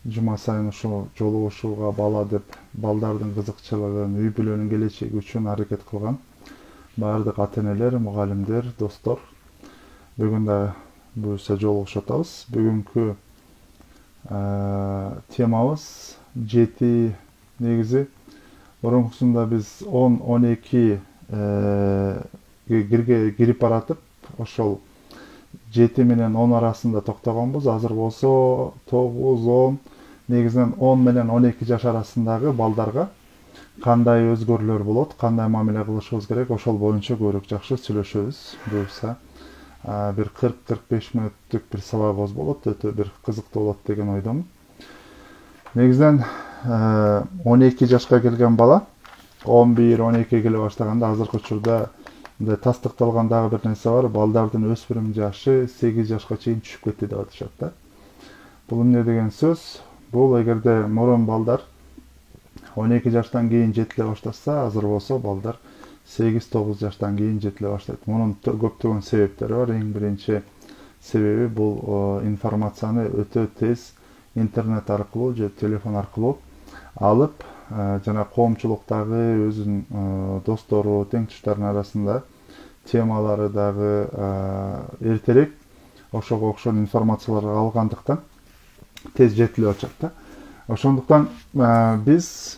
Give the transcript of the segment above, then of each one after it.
жума сайын ошо жолугушууга бала деп балдардын кызыкчылыгын, үй бүлөнүн келечеги үчүн аракет кылган баардык ата энелер, мугалимдер, достор бүгүн да буюрса жолугушуп атабыз. Бүгүнкү темабыз 7 негизи. Мурункусунда биз 10-12 кирип баратып, ошол 7 менен 10 арасында токтогонбуз. Азыр болсо 9-10, негизинен 10 менен 12 жаш арасындагы балдарга кандай өзгөрүүлөр болот, кандай мамиле кылышыбыз керек, ошол боюнча көбүрөөк жакшы сүйлөшөбүз. Буюрса бир 40-45 мүнөттүк бир сабагыбыз болот, өтө бир кызыктуу болот деген ойдомун. Негизинен 12 жашка келген бала 11-12 келе баштаганда азыркы учурда мындай тастыкталган дагы бир нерсе бар. Балдардын өспүрүм жашы 8 жашка чейин түшүп кетти деп атышат да. Бул эмне деген сөз? Бул эгерде мурун балдар 12 жаштан кийин жетиле баштаса, азыр болсо балдар 8-9 жаштан кийин жетиле баштайт. Мунун көптөгөн себептери бар. Эң биринчи себеби бул информацияны өтө тез интернет аркылуу же телефон аркылуу алып, жана коомчулуктагы өзүнүн достору, теңтуштарынын арасында темалары дагы эртерээк ошого окшогон информацияларды алгандыктан тез жетилип атышат да. Ошондуктан биз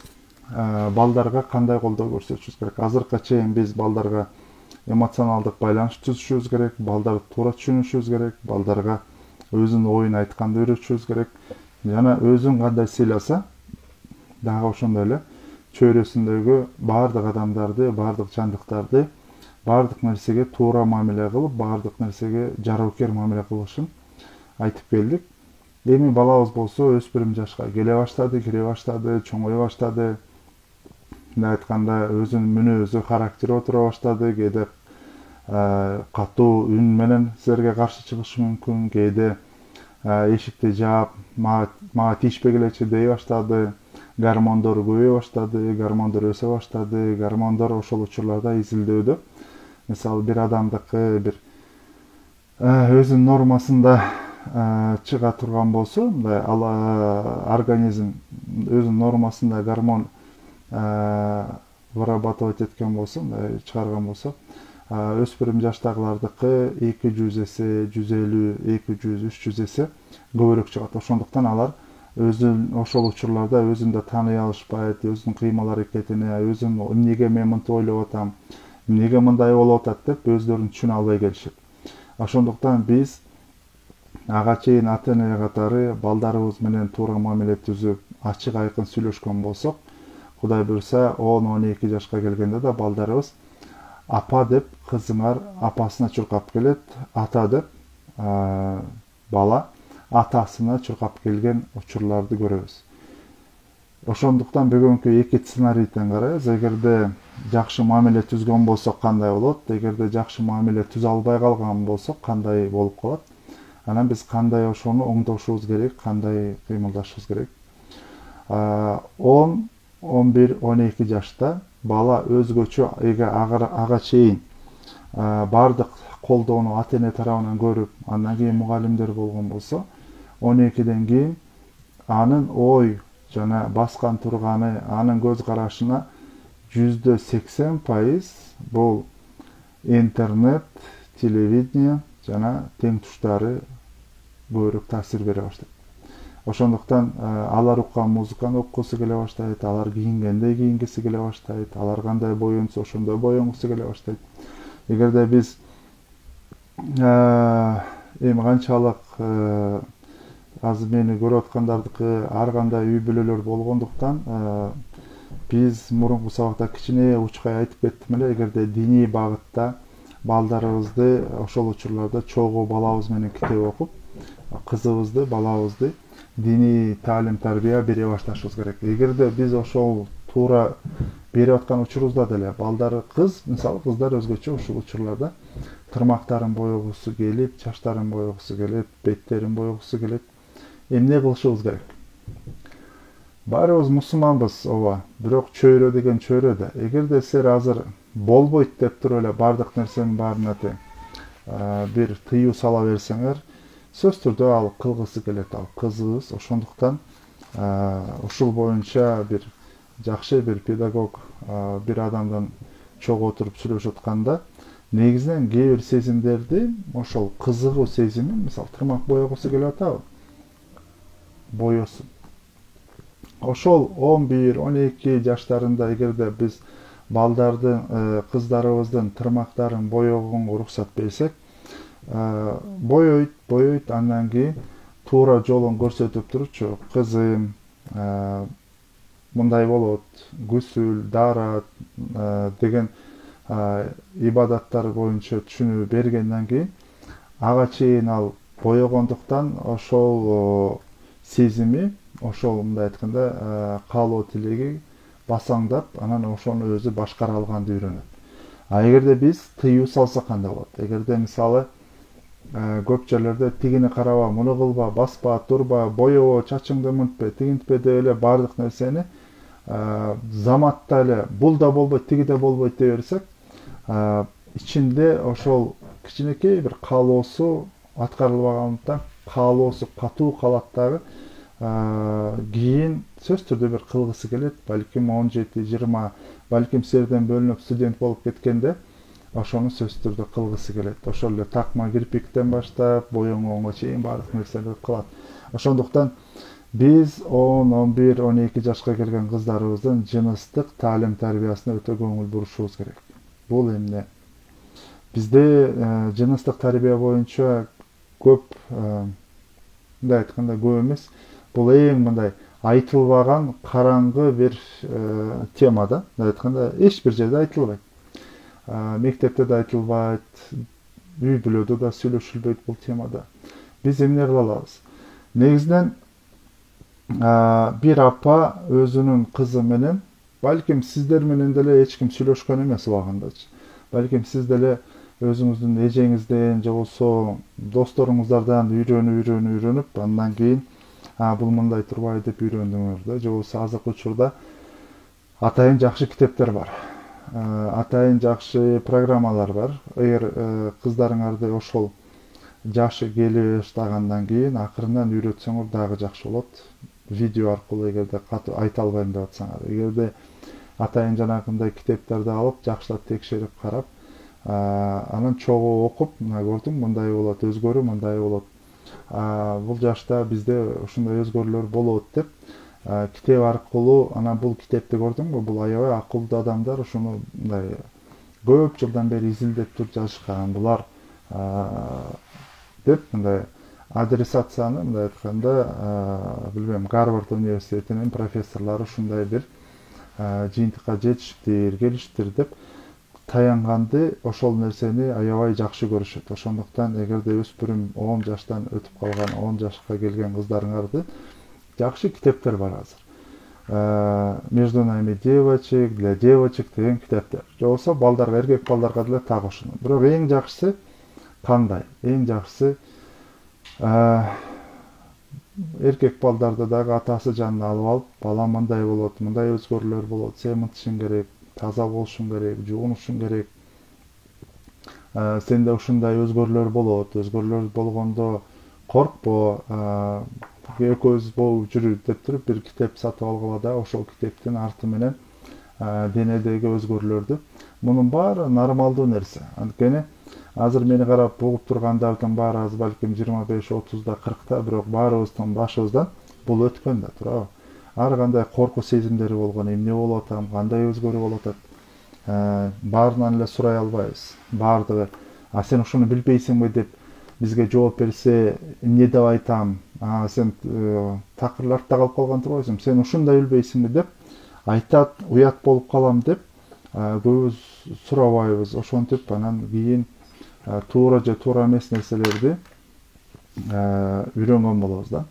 балдарга кандай колдоо көрсөтүшүбүз керек? Азыркыга чейин биз балдарга эмоционалдык байланыш түзүшүбүз керек, балдарды туура түшүнүшүбүз керек, балдарга өзүнүн оюн айтканды үйрөтүшүбүз керек. Жана өзүн кандай сыйласа, дагы ошондой эле чөйрөсүндөгү баардык адамдарды, баардык жандыктарды, баардык нерсеге туура мамиле кылып, баардык нерсеге жароокер мамиле кылышын айтып келдик. Эми балабыз болсо өспүрүм жашка келе баштады, кире баштады, чоңое баштады. Мындай айтканда өзүнүн мүнөзү, характери отура баштады. Кээде катуу үн менен силерге каршы чыгышы мүмкүн, кээде эшикти жаап, мага тийишпегилечи дей баштады. Гормондор көбөйө баштады, гормондор өсө баштады. Гормондор ошол учурларда изилдөөдө, мисалы бир адамдыкы бир өзүнүн нормасында чыга турган болсо, мындай организм өзүнүн нормасында гормон вырабатывать эткен болсо, мындай чыгарган болсо, өспүрүм жаштагылардыкы 200 эсе, 150, 200, 300 эсе көбүрөөк чыгат. Ошондуктан алар өзүн ошол учурларда өзүн да тааный алышпайт, өзүнүн кыймыл аракетине, өзүн эмнеге мен мынтип ойлоп атам, эмнеге мындай болуп атат деп өздөрүн түшүнө албай келишет. Ошондуктан биз ага чейин ата эне катары балдарыбыз менен туура мамиле түзүп, ачык айкын сүйлөшкөн болсок, Кудай буйрса 10-12 жашка келгенде да балдарыбыз апа деп кызыңар апасына чуркап келет, ата деп бала атасына чуркап келген учурларды көрөбүз. Ошондуктан бүгүнкү эки сценарийден карайбыз. Эгерде жакшы мамиле түзгөн болсок кандай болот, эгерде жакшы мамиле түзө албай калган болсок кандай болуп калат? Анан биз кандай ошону оңдошубуз керек, кандай кыймылдашыбыз керек? 10, 11, 12 жашта бала өзгөчө ага чейин баардык колдоону ата эне тарабынан көрүп, андан кийин мугалимдер болгон болсо, 12ден кийин анын ой жана баскан турганы, анын көз карашына 80% бул интернет, телевидение жана теңтуштары көбүрөөк таасир бере баштайт. Ошондуктан алар уккан музыканы уккусу келе баштайт, алар кийингендей кийингиси келе баштайт, алар кандай боюнса ошондой боюнгусу келе баштайт. Эгерде биз эми канчалык азыр мени көрүп аткандардыкы ар кандай үй бүлөлөр болгондуктан биз мурунку сабакта кичине учкай айтып кеттим эле, эгерде диний багытта балдарыбызды ошол учурларда чогуу балабыз менен китеп окуп, кызыбызды, балабызды диний таалим тарбия бере башташыбыз керек. Эгерде биз ошол туура берип аткан учурубузда деле балдар мисалы кыздар өзгөчө ушул учурларда тырмактарын боегусу келип, чачтарын боегусу келет, беттерин боегусу келет. Эмне кылышыбыз керек? Баарыбыз мусулманбыз, ооба, бирок чөйрө деген чөйрө да. Эгерде силер азыр болбойт деп туруп эле баардык нерсенин баарына бир тыюу сала берсеңер, сөз түрдө ал кылгысы келет, ал кызыбыз. Ошондуктан ушул боюнча бир жакшы бир педагог бир адамдан чогуу отуруп сүйлөшүп атканда негизинен кээ бир сезимдерди ошол кызыгуу сезимин, мисалы тырмак боегусу келип атабы, боесун. Ошол 11-12 жаштарында эгерде биз балдардын, кыздарыбыздын тырмактарын боегонго уруксат берсек, боейт, андан кийин туура жолун көрсөтүп турчу, кызым, мындай болот, гүсүл, даарат деген ибадаттар боюнча түшүнүү бергенден кийин ага чейин ал боегондуктан ошол сезими, ошол мындай айтканда каалоо тилеги басаңдап, анан ошону өзү башкара алганды үйрөнөт. Эгерде биз тыюу салсак кандай болот? Эгерде мисалы көп жерлерде тигини караба, муну кылба, баспа, турба, боебо, чачыңды мынтпе, тигинтпе деп эле баардык нерсени заматта эле бул да болбойт, тиги да болбойт дей берсек, ичинде ошол кичинекей бир каалоосу аткарылбагандыктан каалоосу катуу калат дагы, кийин сөзсүз түрдө бир кылгысы келет, балким 17-20, балким силерден бөлүнүп студент болуп кеткенде ошону сөзсүз түрдө кылгысы келет. Ошол эле такма кирпиктен баштап боегонго чейин баардык нерсени кылат. Ошондуктан биз 10, 11, 12 жашка келген кыздарыбыздын жыныстык таалим тарбиясына өтө көңүл бурушубуз керек. Бул эмне? Бизде жыныстык тарбия боюнча көп, мындай айтканда көп эмес, бул эң мындай айтылбаган караңгы бир тема да. Мындай айтканда эч бир жерде айтылбайт. Мектепте да айтылбайт, үй бүлөдө да сүйлөшүлбөйт бул темада. Биз эмне кыла алабыз? Негизинен бир апа өзүнүн кызы менен, балким сиздер менен деле эч ким сүйлөшкөн эмес убагындачы. Балким сиз деле өзүңүздүн эжеңизден же болбосо досторуңуздардан үйрөнүп, андан кийин бул мындай турбай деп үйрөндүңөр да, же болбосо азыркы учурда атайын жакшы китептер бар. Атайын жакшы программалар бар. Эгер кыздарыңарды ошол жашы келе баштагандан кийин акырындан үйрөтсөңөр дагы жакшы болот. Видео аркылуу эгерде айта албайм деп атсаңар, эгерде атайын жанагындай китептерди алып, жакшылап текшерип карап, анан чогуу окуп, мына көрдүң, мындай болот, өзгөрүү мындай болот. Бул жашта бизде ушундай өзгөрүүлөр болот деп китеп аркылуу, анан бул китепти көрдүңбү, бул аябай акылдуу адамдар ушуну мындай көп жылдан бери изилдеп туруп жазышкан. Булар деп мындай адресацияны, мындай айтканда, билбейм, Гарвард университетинин профессорлору ушундай бир жыйынтыкка жетишиптир, келишиптир деп таянганды, ошол нерсени аябай жакшы көрүшөт. Ошондуктан эгерде өспүрүм 10 жаштан өтүп калган, 10 жашка келген кыздарыңарды жакшы китептер бар азыр. Между нами девочек, для девочек деген китептер. Же болбосо балдарга, эркек балдарга деле так ошону. Бирок эң жакшысы кандай? Эң жакшысы эркек балдарды дагы атасы жанына алып алып, бала мындай болот, мындай өзгөрүүлөр болот, сен мынтышың керек, таза болушуң керек, жуунушуң керек. Сенде ушундай өзгөрүүлөр болот, өзгөрүүлөр болгондо коркпо, экөөбүз болуп жүрүп деп туруп бир китеп сатып алгыла да, ошол китептин арты менен денедеги өзгөрүүлөрдү. Мунун баары нормалдуу нерсе. Анткени азыр мени карап угуп тургандардын баары азыр балким 25-30да, 40та, бирок баарыбыздын башыбыздан бул өткөн да, туурабы? Ар кандай корку сезимдери болгон, эмне болуп атам, кандай өзгөрүү болуп атат, баарынан эле сурай албайбыз. Баардыгы, сен ушуну билбейсиңби деп бизге жооп берсе, эмне деп айтам? Сен такыр артта калып калган турбайсың, сен ушундай билбейсиңби деп айтат, уят болуп калам деп көбүбүз сурабайбыз. Ошентип анан кийин туура же туура эмес нерселерди үйрөнгөн болобуз да.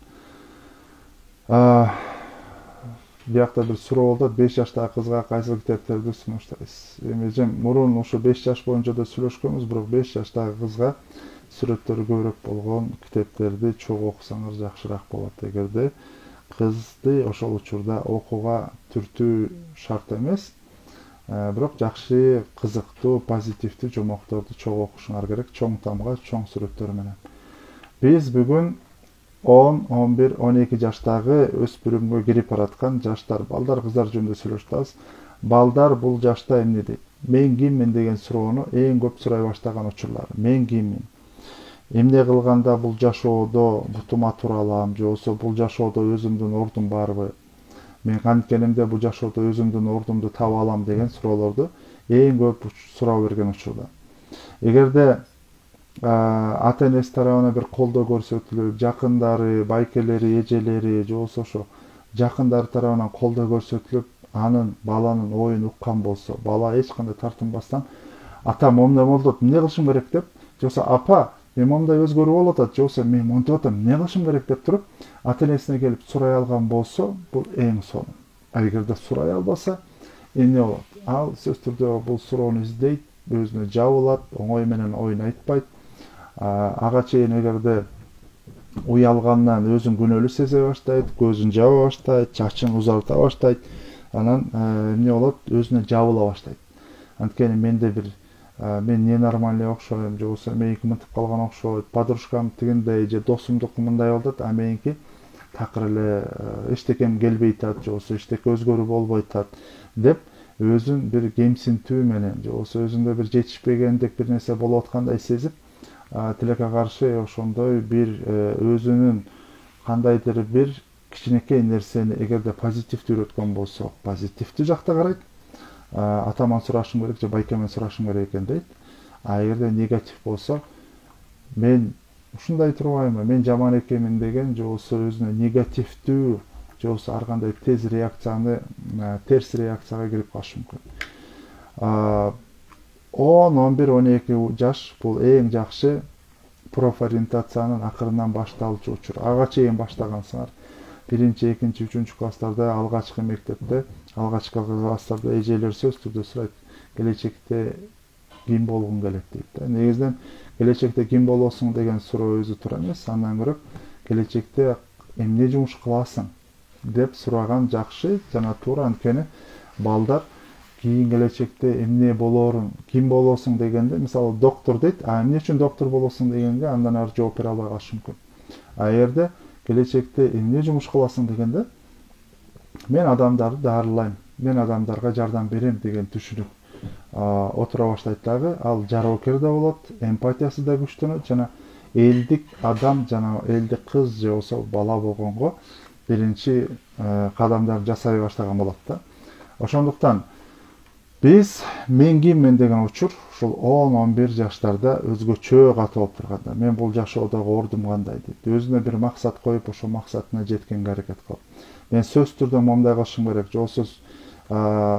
Биякта бир суроо болду, 5 жаштагы кызга кайсы китептерди сунуштайсыз? Эми мурун ушу 5 жаш боюнча да сүйлөшкөнбүз, бирок 5 жаштагы кызга сүрөттөрү көбүрөөк болгон китептерди чогуу окусаңар жакшыраак болот. Эгерде кызды ошол учурда окууга түртүү шарт эмес, бирок жакшы, кызыктуу, позитивдүү жомокторду чогуу окушуңар керек, чоң тамга, чоң сүрөттөр менен. Биз бүгүн 10, 11, 12 жаштагы өспүрүмгө кирип бараткан жаштар, балдар, кыздар жөнүндө сүйлөшүп атабыз. Балдар бул жашта эмне дейт? Мен киммин деген суроону эң көп сурай баштаган учурлар. Мен киммин? Эмне кылганда бул жашоодо бутума тура алам, же болбосо бул жашоодо өзүмдүн ордум барбы? Мен канткенимде бул жашоодо өзүмдүн ордумду таба алам деген суроолорду эң көп суроо берген учурда. Эгерде ата-энеси тарабынан бир колдоо көрсөтүлүп, жакындары, байкелери, эжелери, же болбосо ошо жакындары тарабынан колдоо көрсөтүлүп, анын баланын оюн уккан болсо, бала эч кандай тартынбастан, атам момундай болуп атат, эмне кылышым керек деп, же болбосо апа, мен момундай өзгөрүү болуп атат, же болбосо мен монтип атам, эмне кылышым керек деп туруп, ата-энесине келип сурай алган болсо, бул эң сонун. Эгерде сурай албаса, эмне болот? Ал сөзсүз түрдө бул суроону издейт, өзүнө жабылат, оңой менен оюн айтпайт. Ага чейин эгерде уялгандан өзүн күнөөлүү сезе баштайт, көзүн жаба баштайт, чачын узарта баштайт, анан эмне болот? Өзүнө жабыла баштайт. Анткени менде бир мен ненормальный окшойм, же болбосо меники мынтип калган окшойт, подружкам тигиндей же досумдуку мындай болуп атат, а меники такыр эле эчтекем келбей атат, же болбосо эчтеке өзгөрүү болбой атат деп өзүн бир кемсинтүү менен, же болбосо өзүндө бир жетишпегендик бир нерсе болуп аткандай сезип, тилекке каршы ошондой бир өзүнүн кандайдыр бир кичинекей нерсени эгерде позитивдүү өткөн болсо, позитивдүү жакта карайт. Атаман сурашым керек же байкемен сурашым керек экен дейт. А эгерде негатив болсо, мен ушундай турбаймынбы, мен жаман экенмин деген, же болбосо өзүнө негативдүү, же болбосо ар кандай терс реакцияга кирип калышы мүмкүн. 10, 11, 12 жаш бул эң жакшы профориентациянын акырынан башталчу учур. Ага чейин баштагансыңар. 1, 2, 3 класстарда, алгачкы мектепте, алгачкы класстарда эжелер сөзсүз түрдө сурайт, келечекте ким болгуң келет дейт. Негизинен келечекте ким болосуң деген суроо өзү туура эмес, андан көрө келечекте эмне жумуш кыласың деп сураган жакшы жана туура. Анткени балдар кийин келечекте эмне болоруң, ким болосуң дегенде, мисалы доктор дейт, эмне үчүн доктор болосуң дегенге андан ары жооп бере албай калышы мүмкүн. Эгерде келечекте эмне жумуш кыласың дегенде, мен адамдарды дарылайм, мен адамдарга жардам берем деген түшүнүк отура баштайт дагы, ал жароокер да болот, эмпатиясы да күчтөнөт, жана элдик адам жана элдик кыз же болбосо бала болгонго биринчи кадамдарды жасай баштаган болот да. Ошондуктан биз мен киммин деген учур ушул 10-11 жаштарда өзгөчө катуу болуп турганда, мен бул жашоодогу ордум кандай дейт, өзүнө бир максат коюп, ошол максатына жеткенге аракет кылып, мен сөзсүз түрдө момундай кылышым керек, же болбосо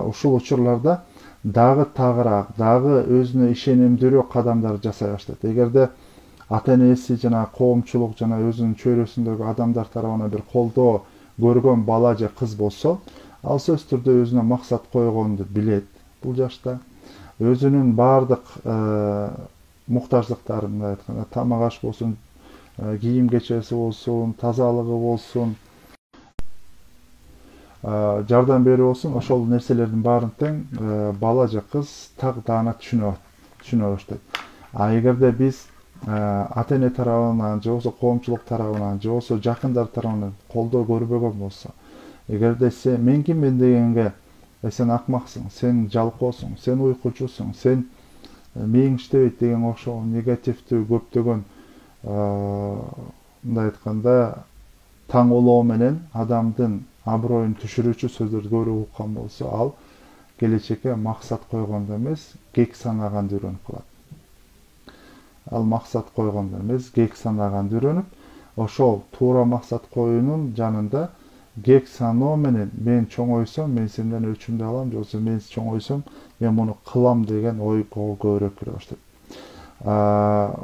ушул учурларда дагы тагыраак, дагы өзүнө ишенимдүүрөөк кадамдарды жасай баштайт. Эгерде ата-энеси жана коомчулук жана өзүнүн чөйрөсүндөгү адамдар тарабынан бир колдоо көргөн бала же кыз болсо, ал сөзсүз түрдө өзүнө максат койгонду билет бул жашта. Өзүнүн баардык муктаждыктарын, мындай айтканда, тамак аш болсун, кийим кечеси болсун, тазалыгы болсун, жардам берүү болсун, ошол нерселердин баарын тең бала же кыз так даана түшүнө баштайт. А эгерде биз ата-эне тарабынан, же болбосо коомчулук тарабынан, же болбосо жакындар тарабынан колдоо көрбөгөн болсо, эгерде мен киммин дегенге, сен акмаксың, сен жалкоосуң, сен уйкучусуң, сен мээң иштебейт деген окшогон негативдүү көптөгөн мындай айтканда таңоолоо менен адамдын аброюн түшүрүүчү сөздөрдү көрүп уккан болсо, ал келечекке максат койгондо эмес, кек санаганды үйрөнүп калат. Ал максат койгондо эмес, кек санаганды үйрөнүп, ошол туура максат коюунун жанында кек саноо менен мен чоңойсом, мен сенден өчүмдү алам, же болбосо мен чоңойсом, мен муну кылам деген ойго көбүрөөк кире баштайт.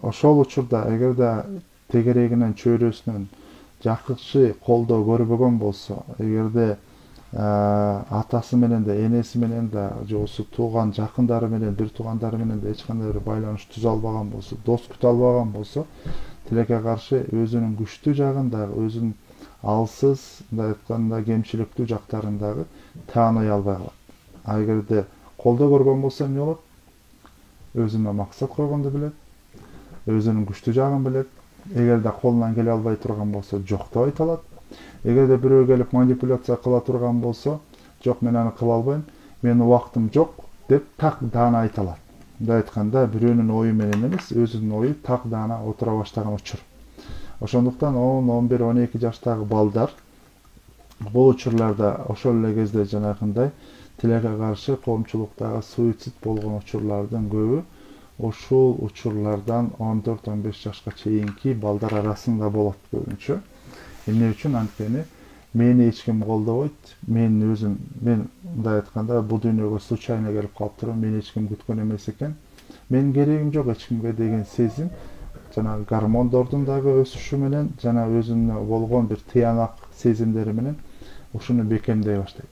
Ошол учурда эгерде тегерегинен, чөйрөсүнөн жакшы колдоо көрбөгөн болсо, эгерде атасы менен да, энеси менен да, же болбосо тууган жакындары менен, бир туугандары менен да эч кандай бир байланыш түзө албаган болсо, дос күтө албаган болсо, тилекке каршы өзүнүн күчтүү жагын дагы, өзүнүн алсыз, мындай айтканда кемчиликтүү жактарын дагы тааный албай калат. А эгерде колдоо көргөн болсо эмне болот? Өзүнө максат койгонду билет, өзүнүн күчтүү жагын билет, Эгерде колунан келе албай турган болсо жок деп айта алат. Эгерде бирөө келип манипуляция кыла турган болсо, жок мен аны кыла албайм, менин убактым жок деп так даана айта алат. Мындай айтканда бирөөнүн ою менен эмес, өзүнүн ою так даана отура баштаган учур. Ошондуктан 10, 11, 12 жаштагы балдар бул учурларда ошол эле кезде жанагындай тилекке каршы коомчулуктагы суицид болгон учурлардын көбү ушул учурлардан 14-15 жашка чейинки балдар арасында болот көбүнчө. Эмне үчүн? Анткени мени эч ким колдобойт. Мен мындай айтканда бул дүйнөгө случайно келип калыптырмын. Мени эч ким күткөн эмес экен. Менин керегим жок эч кимге деген сезим жана гормондордун дагы өсүшү менен жана өзүнө болгон бир тыянак сезимдери менен ушуну бекемдей баштайт.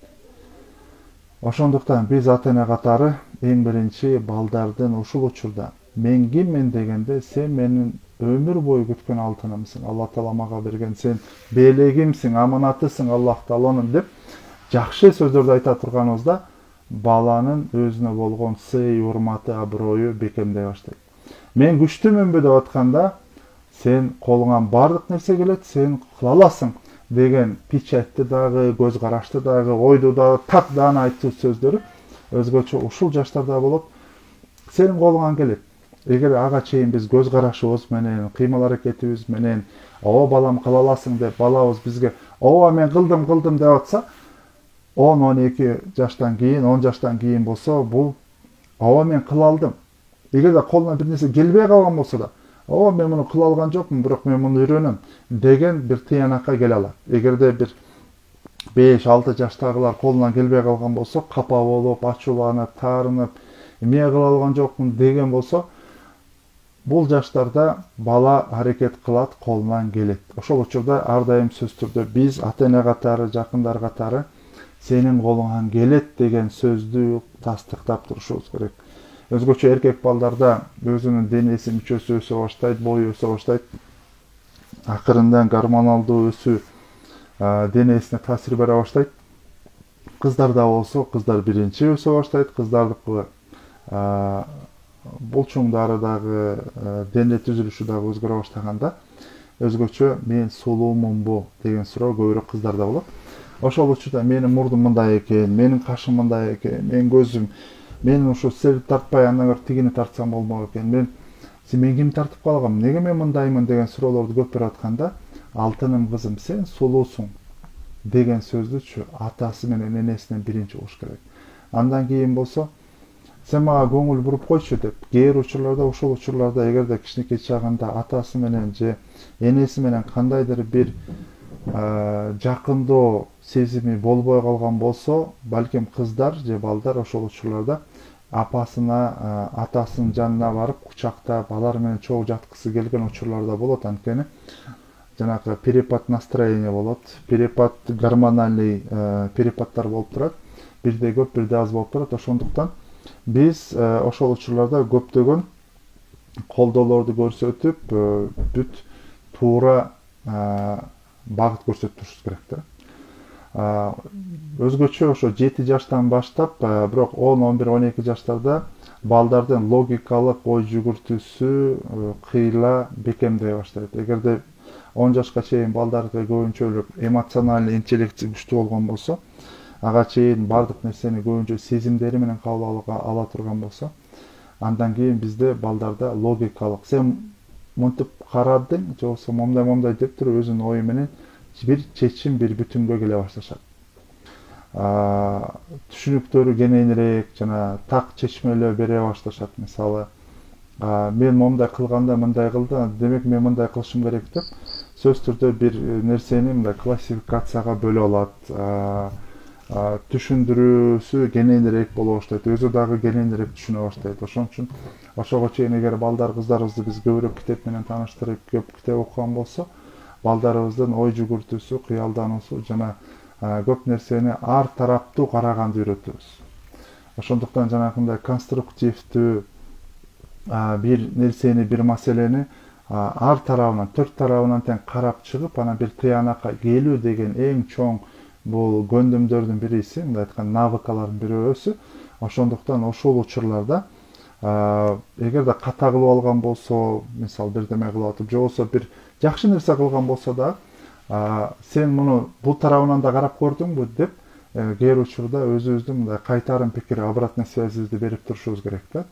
Ошондуктан биз ата-эне катары эң биринчи балдардын ушул учурда мен киммин дегенде сен менин өмүр бою күткөн алтынымсың. Алла Таала мага берген сен белегимсиң, аманатысың Аллах Тааланын деп жакшы сөздөрдү айта турганыбызда баланын өзүнө болгон сый, урматы, аброю бекемдей баштайт. Мен күчтүүмүнбү деп атканда сен колуңан бардык нерсе келет, сен кыла аласың деген печатты дагы, көз карашты дагы, ойду дагы так даана айтуу сөздөрү өзгөчө ушул жаштарда болот. Сенин колуңан келет. Эгер ага чейин биз көз карашыбыз менен, кыймыл аракетибиз менен, ооба балам кыла аласың деп балабыз бизге ооба мен кылдым деп атса, 10-12 жаштан кийин, 10 жаштан кийин болсо бул ооба мен кыла алдым. Эгерде колунан бир нерсе келбей калган болсо да, ооба мен муну кыла алган жокмун, бирок мен муну үйрөнөм деген бир тыянакка келе алат. Эгерде бир 5-6 жаштагылар колунан келбей калган болсо, капа болуп, ачууланып, таарынып, эмне кыла алган жокмун деген болсо, бул жаштарда бала аракет кылат, колунан келет. Ошол учурда ар дайым сөз түрдө биз ата-эне катары, жакындар катары сенин колуңан келет деген сөздү тастыктап турушубуз керек. Өзгөчө эркек балдарда өзүнүн денеси, мүчөсү өсө баштайт, бою өсө баштайт. Акырындан гормоналдуу өсүү денесине таасир бере баштайт. Кыздарда болсо, кыздар биринчи өсө баштайт, кыздардыкы булчуңдары дагы, дене түзүлүшү дагы өзгөрө баштаганда, өзгөчө мен сулуумунбу деген суроо көбүрөөк кыздарда болот. Ошол учурда менин мурдум мындай экен, менин кашым мындай экен, менин көзүм, мен ушу сел тартпай андан көрө тигини тартсам болмок экен. Мен ким тартып калгам? Неге мен мындаймын деген суроолорду көп берип атканда, алтыным кызым, сен сулуусуң деген сөздүчү атасы менен энесинен биринчи угуш керек. Андан кийин болсо, сен мага көңүл буруп койчу деп, кээ бир учурларда, ушул учурларда эгерде кичинекей чагында атасы менен же энеси менен кандайдыр бир жакындоо сезими болбой калган болсо, балким кыздар же балдар ошол учурларда апасына, атасынын жанына барып, кучактап, алар менен чогуу жаткысы келген учурларда болот. Анткени жанагы перепад настроения болот, перепад гормональный перепаддар болуп турат. Бирде көп, бирде аз болуп турат. Ошондуктан биз ошол учурларда көптөгөн колдоолорду көрсөтүп, бүт туура багыт көрсөтүп турушубуз керек да. Өзгөчө ошо 7 жаштан баштап, бирок 10, 11, 12 жаштарда балдардын логикалык ой жүгүртүүсү кыйла бекемдей баштайт. Эгерде 10 жашка чейин балдарды көбүнчөлүк эмоциональный интеллекти күчтүү болгон болсо, ага чейин бардык нерсени көбүнчө сезимдери менен кабыл ала турган болсо, андан кийин бизде балдарда логикалык, сен монтип карадың, же болбосо момдай деп туруп өзүнүн ою менен бир чечим, бир бүтүнгө келе башташат. Түшүнүктөрү кененирээк жана так чечмелөө бере башташат. Мисалы, мен момундай кылганда мындай кылды, демек мен мындай кылышым керек деп сөз түрдө бир нерсени мындай классификацияга бөлө алат. Түшүндүрүүсү кененирээк боло баштайт, өзү дагы кененирээк түшүнө баштайт. Ошон үчүн ошого чейин эгер балдар, кыздарыбызды биз көбүрөөк китеп менен тааныштырып, көп китеп окуган болсо, балдарыбыздын ой жүгүртүүсү, кыялдануусу жана көп нерсени ар тараптуу караганды үйрөтөбүз. Ошондуктан жанагындай конструктивдүү бир нерсени, бир маселени ар тарабынан, төрт тарабынан тең карап чыгып, анан бир тыянакка келүү деген эң чоң бул көндүмдөрдүн бириси, мындай айтканда навыкалардын бирөөсү. Ошондуктан ошол учурларда Эгер да ката кылып алган болсо, мисалы бирдеме кылып атып, же болсо бир жакшы нерсе кылган болсо да, сен муну бул тарабынан да карап көрдүңбү деп кээ бир учурда өзүбүздүн мындай кайтарым пикир, обратный связьибизди берип турушубуз керек да.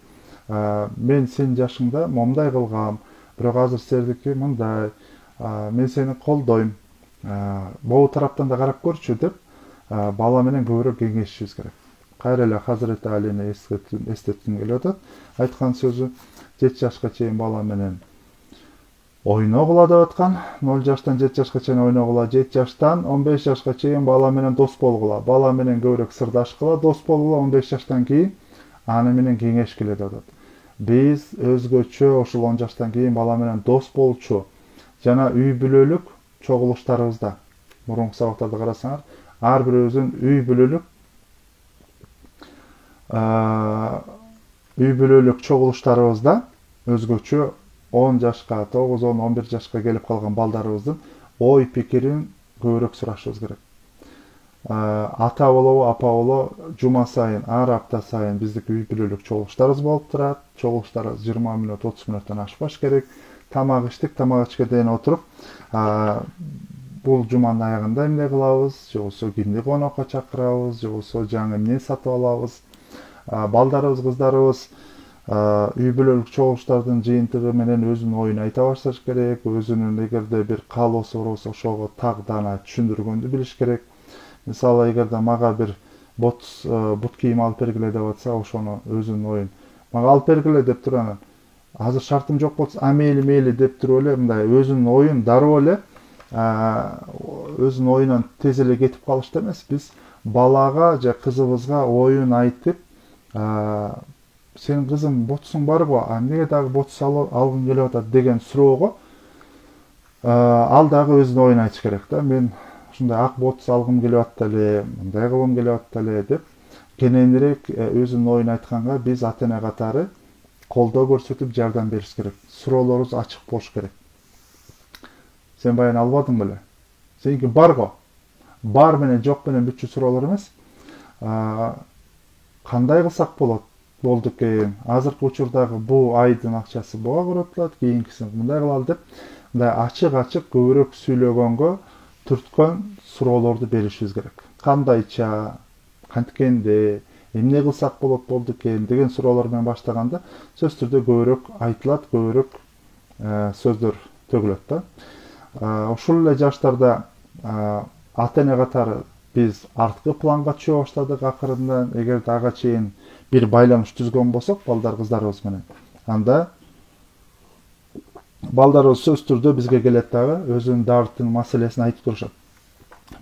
Мен сенин жашыңда момундай кылгам, бирок азыр сендики мындай, мен сени колдойм, могу тараптан да карап көрчү деп бала менен көбүрөөк кеңешишибиз керек. Кайра эле Хазырети Алини эстетким келип атат. Айткан сөзү 7 жашка чейин бала менен ойногула деп аткан. 0 жаштан 7 жашка чейин ойногула, 7 жаштан 15 жашка чейин бала менен дос болгула, бала менен көбүрөөк сырдашкыла, дос болгула, 15 жаштан кийин аны менен кеңешкиле деп атат. Биз өзгөчө ошол 10 жаштан кийин бала менен дос болчу жана үй бүлөлүк чогулуштарыбызда, мурунку сабактарды карасаңар, ар бирөөбүздүн үй бүлөлүк чогулуштарыбызда өзгөчө 10 жашка, 9, 10, 11 жашка келип калган балдарыбыздын ой пикирин көбүрөөк сурашыбыз керек. Ата болобу, апа болобу, жума сайын, ар апта сайын биздики үй бүлөлүк чогулуштарыбыз болуп турат. Чогулуштарыбыз 20 мүнөт, 30 мүнөттөн ашпаш керек. Тамак иштик, тамак ичке дейин отуруп, бул жуманын аягында эмне кылабыз, же болбосо кимди конокко чакырабыз, же болбосо жаңы эмне сатып алабыз. Балдарыбыз, кыздарыбыз үй бүлөлүк чогулуштардын жыйынтыгы менен өзүнүн оюн айта башташ керек. Өзүнүн эгерде бир каалоосу бар болсо ошого тагдана түшүндүргөндү билиш керек. Мисалы, эгерде мага бир бут кийим алып бергиле деп атса, ошону өзүнүн оюн мага алып бергиле деп туруп анан азыр шартым жок болсо, мейли деп туруп эле мындай өзүнүн оюн дароо эле өзүнүн оюнан тез эле кетип калышты эмес. Биз балага же кызыбызга оюн айтып, сен кызым ботсуң барбы, эмнеге дагы ботс алгың келип атат деген суроого ал дагы өзүнүн оюн айтыш керек да. Мен ушундай ак ботс алгым келип атты эле, мындай кылгым келип атты эле деп кененирээк өзүнүн оюн айтканга биз ата эне катары колдоо көрсөтүп жардам бериш керек. Суроолорубуз ачык болуш керек. Сен баягы албадың беле? Сеники барго? Бар менен жок менен бүчү суроолор эмес. Кандай кылсак болду экен? Азыркы учурдагы бул айдын акчасы буга көрөтүлат, кийинкисин мындай кылалы деп, мындай ачык көбүрөөк сүйлөгөнгө түрткөн суроолорду беришибиз керек. Кандайча, канткенде, эмне кылсак болду экен деген суроолор менен баштаганда сөзсүз түрдө көбүрөөк айтылат, көбүрөөк сөздөр төгүлөт да. Ушул эле жаштарда ата эне катары биз арткы планга чыга баштадык акырындан. Эгер ага чейин бир байланыш түзгөн болсок балдар, кыздарыбыз менен, анда балдарыбыз сөзсүз түрдө бизге келет дагы өзүнүн дартын, маселесин айтып турушат.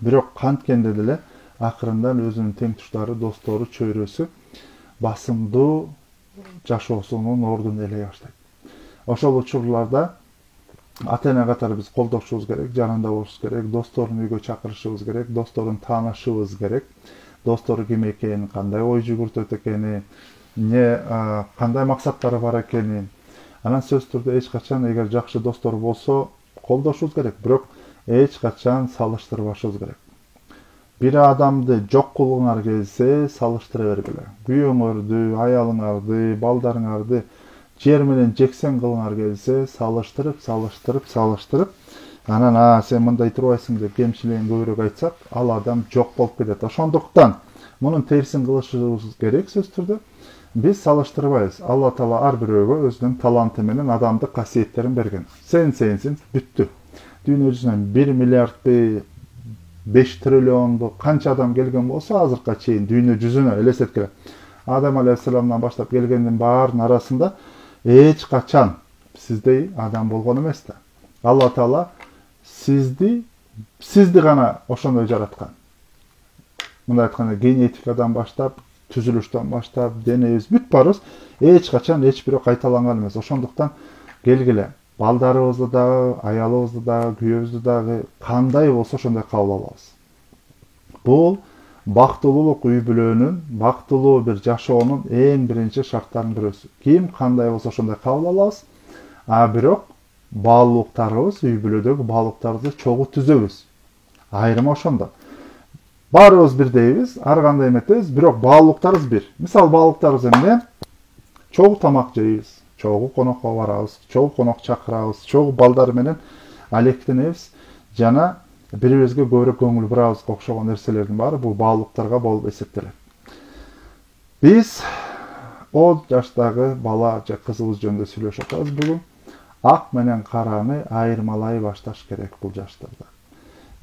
Бирок канткенде деле акырындан өзүнүн теңтуштары, достору, чөйрөсү басымдуу жашоосунун ордун ээлей баштайт. Ошол учурларда ата эне катары биз колдошубуз керек, жанында болушубуз керек, досторун үйгө чакырышыбыз керек, досторун таанышыбыз керек. Достору ким экенин, кандай ой жүгүртөт экенин, кандай максаттары бар экенин. Анан сөзсүз түрдө эч качан, эгер жакшы достор болсо, колдошубуз керек, бирок эч качан салыштырбашыбыз керек. Бир адамды жок кылгыңар келсе, салыштыра бергиле. Күйөөңөрдү, аялыңарды, балдарыңарды жер менен жексен кылгыңар келсе, салыштырып, анан сен мындай турбайсың деп кемчилигин көбүрөөк айтсак, ал адам жок болуп кетет. Ошондуктан мунун терсин кылышыбыз керек сөзсүз түрдө. Биз салыштырбайбыз. Алла Таала ар бирөөгө өзүнүн таланты менен адамдык касиеттерин берген. Сенсин бүттү. Дүйнө жүзүнөн 1 миллиардбы, 5 триллионду канча адам келген болсо, азыркыга чейин дүйнө жүзүнө элестеткиле. Адам алейхисаламдан баштап келгендин баарынын арасында эч качан сиздей адам болгон эмес да. Алла Таала сизди гана ошондой жараткан. Мындай айтканда, генетикадан баштап, түзүлүштөн баштап, денебиз бүт баарыбыз эч качан эч бирөө кайталанган эмес. Ошондуктан келгиле, балдарыбызды дагы, аялыбызды дагы, күйөөбүздү дагы кандай болсо ошондой кабыл алабыз. Бул бактылуулук үй бүлөнүн, бактылуу бир жашоонун эң биринчи шарттарынын бирөөсү. Ким кандай болсо ошондой кабыл алабыз. Бирок баалуулуктарыбыз, үй бүлөдөгү баалуулуктарды чогуу түзөбүз. Айрым ошондо. Баарыбыз бирдейбиз, ар кандай эметебиз, бирок баалуулуктарыбыз бир. Мисалы, баалуулуктарыбыз эмне? чогуу тамак жейбиз, чогуу конокко барабыз, чогуу конок чакырабыз, чогуу балдар менен алектенебиз жана бири-бирибизге көбүрөөк көңүл бурабызга окшогон нерселердин баары бул баалуулуктарга болуп эсептелет. Биз 10 жаштагы бала же кызыбыз жөнүндө сүйлөшүп атабыз бүгүн. Ак менен караны айырмалай башташ керек бул жаштарда.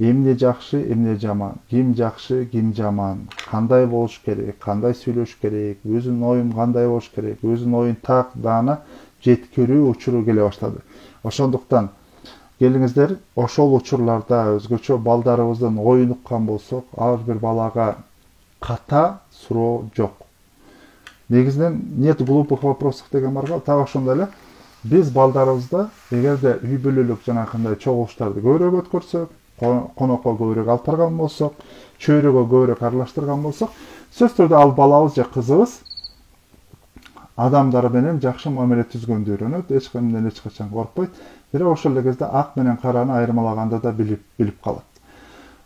Эмне жакшы, эмне жаман, ким жакшы, ким жаман, кандай болуш керек, кандай сүйлөш керек, өзүнүн оюн кандай болуш керек, өзүнүн оюн так даана жеткирүү учуру келе баштады. Ошондуктан келиңиздер, ошол учурларда өзгөчө балдарыбыздын оюн уккан болсок, ар бир балага ката суроо жок. Негизинен нет глупых вопросов деген барга, так ошондой эле биз балдарыбызда эгерде үй бүлөлүк жанакындай чогулуштарды көбүрөөк өткөрсөк, конокко көбүрөөк алып барган болсок, чөйрөгө көбүрөөк аралаштырган болсок, сөзсүз түрдө ал балабыз же кызыбыз адамдар менен жакшы мамиле түзгөндү үйрөнөт, эч кимден эч качан коркпойт. Бирок ошол эле кезде ак менен караны айырмалаганды да билип калат.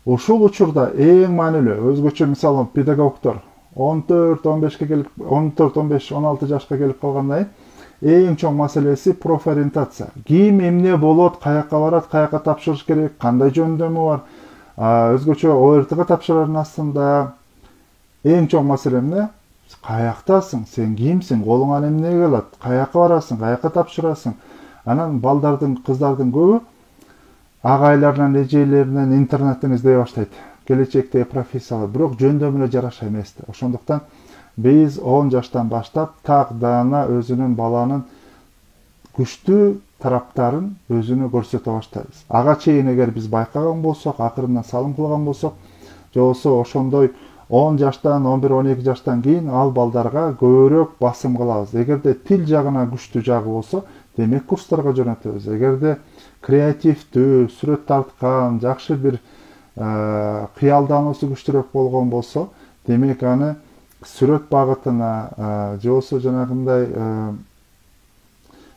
Ушул учурда эң маанилүү өзгөчө мисалы педагогдор 14-15 келип 14-15-16 жашка келип калгандан кийин эң чоң маселеси профориентация. Ким эмне болот, каяка барат, каяка тапшырыш керек, кандай жөндөмү бар. Өзгөчө ОРТга тапшырардын астында эң чоң маселе эмне? Каяктасың, сен кимсиң, колуңан эмне келет, каяка барасың, каяка тапшырасың. Анан балдардын, кыздардын көбү агайларынан, эжелеринен интернеттен издей баштайт. Келечектеги профессиялар, бирок жөндөмүнө жараша эмес. Ошондуктан биз 10 жаштан баштап так даана өзүнүн баланын күчтүү тараптарын өзүнө көрсөтө баштайбыз. Ага чейин эгер биз байкаган болсок, акырындан салым кылган болсок, же болбосо ошондой 10 жаштан, 11-12 жаштан кийин ал балдарга көбүрөөк басым кылабыз. Эгерде тил жагына күчтүү жагы болсо, демек курстарга жөнөтөбүз. Эгерде креативдүү, сүрөт тарткан, жакшы бир кыялдануусу күчтүүрөөк болгон болсо, демек аны сүрөт багытына, же болбосо жанагындай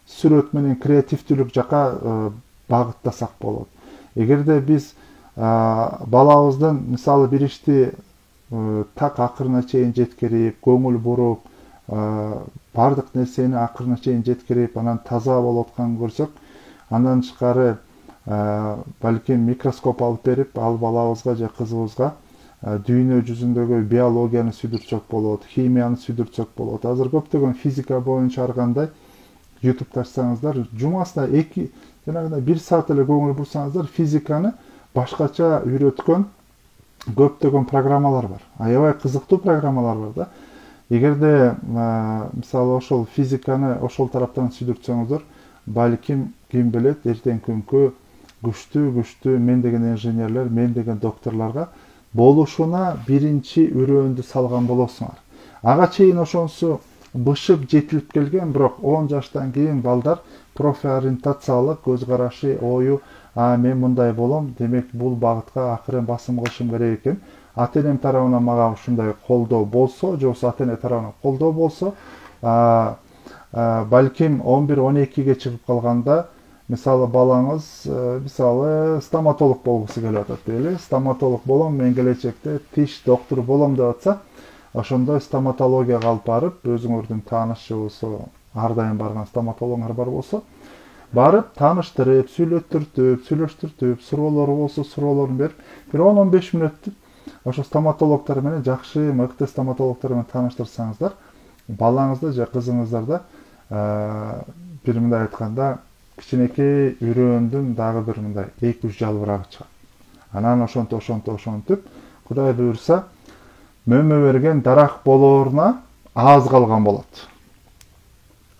сүрөт менен креативдүүлүк жака багыттасак болот. Эгерде биз балабыздын мисалы бир ишти так акырына чейин жеткирип, көңүл буруп, бардык нерсени акырына чейин жеткирип, анан таза болуп атканын көрсөк, андан тышкары балким микроскоп алып берип, ал балабызга же кызыбызга дүйнө жүзүндөгү биологияны сүйдүрсөк болот, химияны сүйдүрсөк болот. Азыр көптөгөн физика боюнча ар кандай YouTube ачсаңыздар, жумасына 1 саат эле көңүл бурсаңыздар, физиканы башкача үйрөткөн көптөгөн программалар бар. Аябай кызыктуу программалар бар да. Эгерде мисалы ошол физиканы ошол тараптан сүйдүрсөңүздөр, балким ким билет, эртең күnkү күчтүү мен деген инженерлер, мен деген докторлорго болушуна биринчи үрөөндү салган болосуңар. Ага чейин ошонсу бышып жетилип келген, бирок 10 жаштан кийин балдар профориентациялык көз карашы, ою, мен мындай болом, демек бул багытка акырын басым кылышым керек экен. Ата-энем тарабынан мага ушундай колдоо болсо, же болбосо ата-эне тарабынан колдоо болсо, балким 11-12ге чыгып калганда, мисалы балаңыз, мисалы стоматолог болгусу келип атат дейли. Стоматолог болом, мен келечекте тиш доктуру болом деп атса, ошондой стоматологияга алып барып, өзүңөрдүн таанышы болсо, ар дайым барган стоматологуңар бар болсо, барып тааныштырып, сүйлөштүртүп, суроолору болсо суроолорун берип, бир 10-15 мүнөттүк ошо стоматологдор менен, жакшы, мыкты стоматологдор менен тааныштырсаңыздар, балаңызды же кызыңыздарда бир мындай айтканда, кичинекей үрөөндүн дагы бир мындай 2-3 жалбырагы чыгат. Анан ошонтип, Кудай буйрса, мөмө берген дарак болооруна аз калган болот.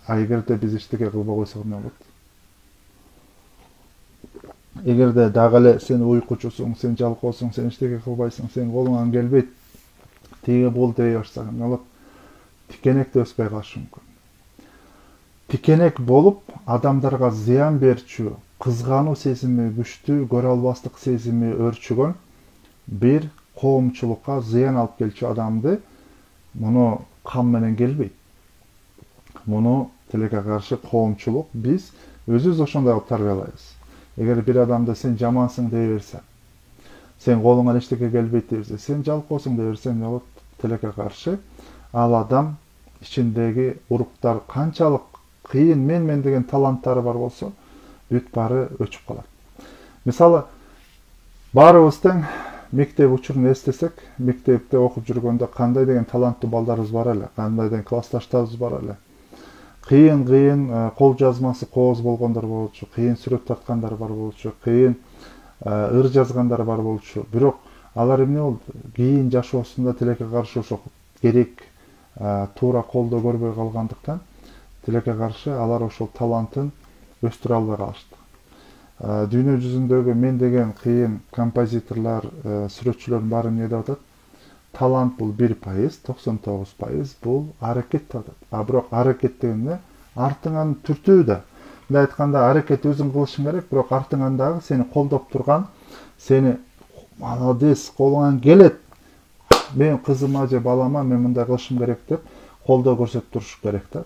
Эгерде биз эчтеке кылбай койсок эмне болот? Эгерде дагы эле сен уйкучусуң, сен жалкоосуң, сен эчтеке кылбайсың, сен колуңан келбейт, тиги бул дей башсаң эмне болот? Тикенек да өспөй калышы мүмкүн. Тикенек болуп, адамдарга зыян берчү, кызгануу сезими күчтүү, көрө албастык сезими өрчүгөн бир коомчулукка зыян алып келчү адамды муну кам менен келбейт. Муну тилекке каршы коомчулук биз өзүбүз ошондой кылып тарбиялайбыз. Эгер бир адамды сен жамансың дей берсе, сен колуңан эчтеке келбейт дей берсе, сен жалкоосуң дей берсе, эмне болот? Тилекке каршы ал адам ичиндеги уруктар канчалык кыйын мен деген таланттары бар болсо, бүт баары өчүп калат. Мисалы, баарыбыз тең мектеп учурун эстесек, мектепте окуп жүргөндө кандай деген таланттуу балдарыбыз бар эле, кандай деген классташтарыбыз бар эле. Кыйын кол жазмасы кооз болгондор болчу, кыйын сүрөт тарткандар бар болчу, кыйын ыр жазгандар бар болчу. Бирок алар эмне болду? Кийин жашоосунда тилекке каршы ошо керек туура колдоо көрбөй калгандыктан, тилекке каршы алар ошол талантын өстүрө албай калышты. Дүйнө жүзүндөгү мен деген кыйын композиторлор, сүрөтчүлөрдүн баары эмне деп атат? Талант бул 1%, 99% бул аракет деп атат. Бирок аракет дегенде артыңан түртүү да. Мындай айтканда, аракет өзүң кылышың керек, бирок артыңан дагы сени колдоп турган, сени молодец, колуңан келет. Мен кызыма же балама мен мындай кылышым керек деп колдоо көрсөтүп туруш керек да.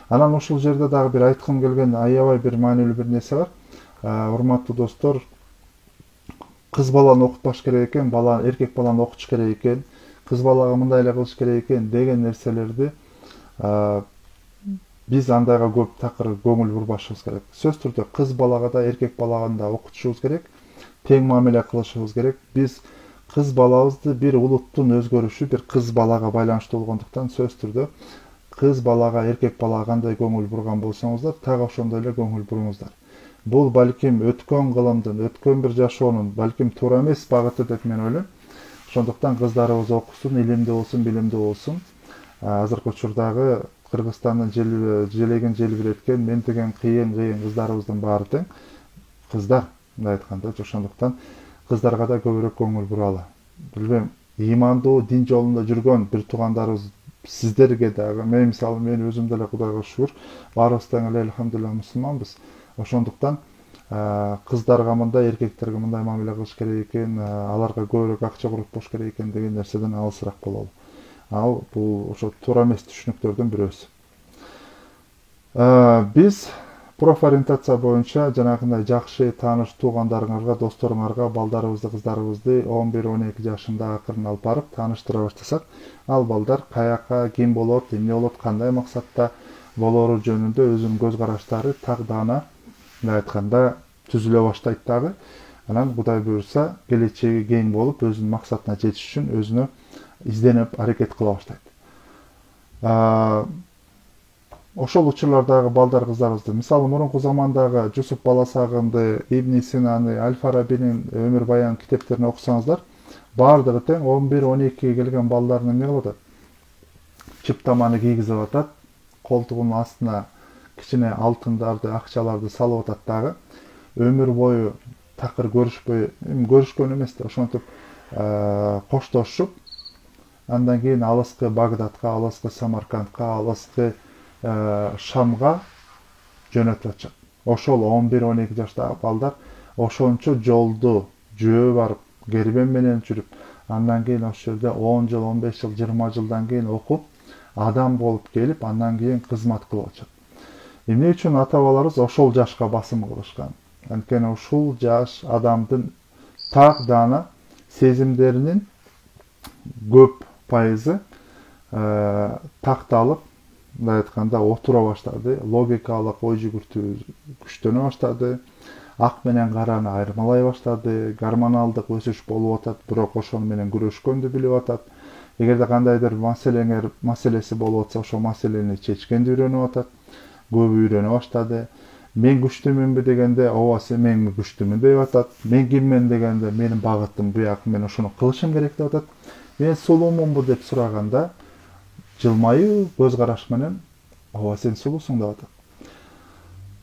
Анан ушул жерде дагы бир айткым келген аябай бир маанилүү бир нерсе бар. Урматтуу достор, кыз баланы окутпаш керек экен, эркек баланы окутуш керек экен, кыз балага мындай эле кылыш керек экен деген нерселерди биз андайга көп такыр көңүл бурбашыбыз керек. Сөз түрдө кыз балага да, эркек балага да окутушубуз керек, тең мамиле кылышыбыз керек. Биз кыз балабызды бир улуттун өзгөрүшү бир кыз балага байланыштуу болгондуктан сөз түрдө кыз балага, эркек балага кандай көңүл бурган болсоңуздар, так ошондой эле көңүл буруңуздар. Бул балким өткөн кылымдын, өткөн бир жашоонун балким туура эмес багыты деп мен ойлойм. Ошондуктан кыздарыбыз окусун, илимдүү болсун, билимдүү болсун. Азыркы учурдагы Кыргызстандын желегин желбиреткен мен деген кыйын кыздарыбыздын баары тең кыздар, мындай айтканда. Ошондуктан кыздарга да көбүрөөк көңүл буралы. Билбейм, ыймандуу дин жолунда жүргөн бир туугандарыбыз сиздерге дагы, мен мисалы мен өзүм деле Кудайга шүгүр, баарыбыз тең эле элхамдулилlah мусулманбыз. Ошондуктан кыздарга мындай, эркектерге мындай мамиле кылыш керек экен, аларга көбүрөөк акча коротпош керек экен деген нерседен алысыраак бололу. Ал бул ошо туура эмес түшүнүктөрдүн бирөөсү. Биз профориентация боюнча жанагындай жакшы тааныш туугандарыңарга, досторуңарга балдарыбызды, кыздарыбызды 11-12 жашында акырын алып барып тааныштыра баштасак, ал балдар каяка, ким болот, эмне болот, кандай максатта болору жөнүндө өзүнүн көз караштары тагдана, мындай айтканда, түзүлө баштайт дагы. Анан Кудай буйрса, келечеги кең болуп, өзүнүн максатына жетиш үчүн өзүнө изденип, аракет кыла баштайт. Ошол учурлардагы балдар кыздарыбызды, мисалы мурунку замандагы Жусуп Баласагынды, Ибн Синаны, Аль-Фарабинин өмүр баян китептерин окусаңыздар, баардыгы тең 11-12 келген балдарын эмне кылып атат? Чыптаманы кийгизип атат, колтугунун астына кичине алтындарды, акчаларды салып атат дагы. Өмүр бою такыр көрүшкөн эмес да, ошентип коштошуп, андан кийин алыскы Багдадка, алыскы Самаркандка, алыскы Шамга жөнөтүп атышат. Ошол 11-12 жаштагы балдар ошончо жолду жөө барып, кербен менен жүрүп, андан кийин ошол жерде 10 жыл, 15 жыл, 20 жылдан кийин окуп, адам болуп келип, андан кийин кызмат кылып атышат. Эмне үчүн ата-бабаларыбыз ошол жашка басым кылышкан? Анткени ушул жаш адамдын так дана сезимдеринин көп пайызы такталып, мындай айтканда, отура баштады, логикалык ой жүгүртүү күчтөнө баштады, ак менен караны айырмалай баштады, гормоналдык өсүш болуп атат, бирок ошону менен күрөшкөндү билип атат. Эгерде кандайдыр маселеси болуп атса, ошол маселени чечкенди үйрөнүп атат, көбү үйрөнө баштады. Мен күчтүүмүнбү дегенде, ооба сен мен күчтүүмүн деп атат. Мен киммен дегенде, менин багытым буяк, мен ошону кылышым керек деп атат. Мен сулуумунбу деп сураганда, жылмайуу көз караш менен, ооба сен сулуусуң деп атат.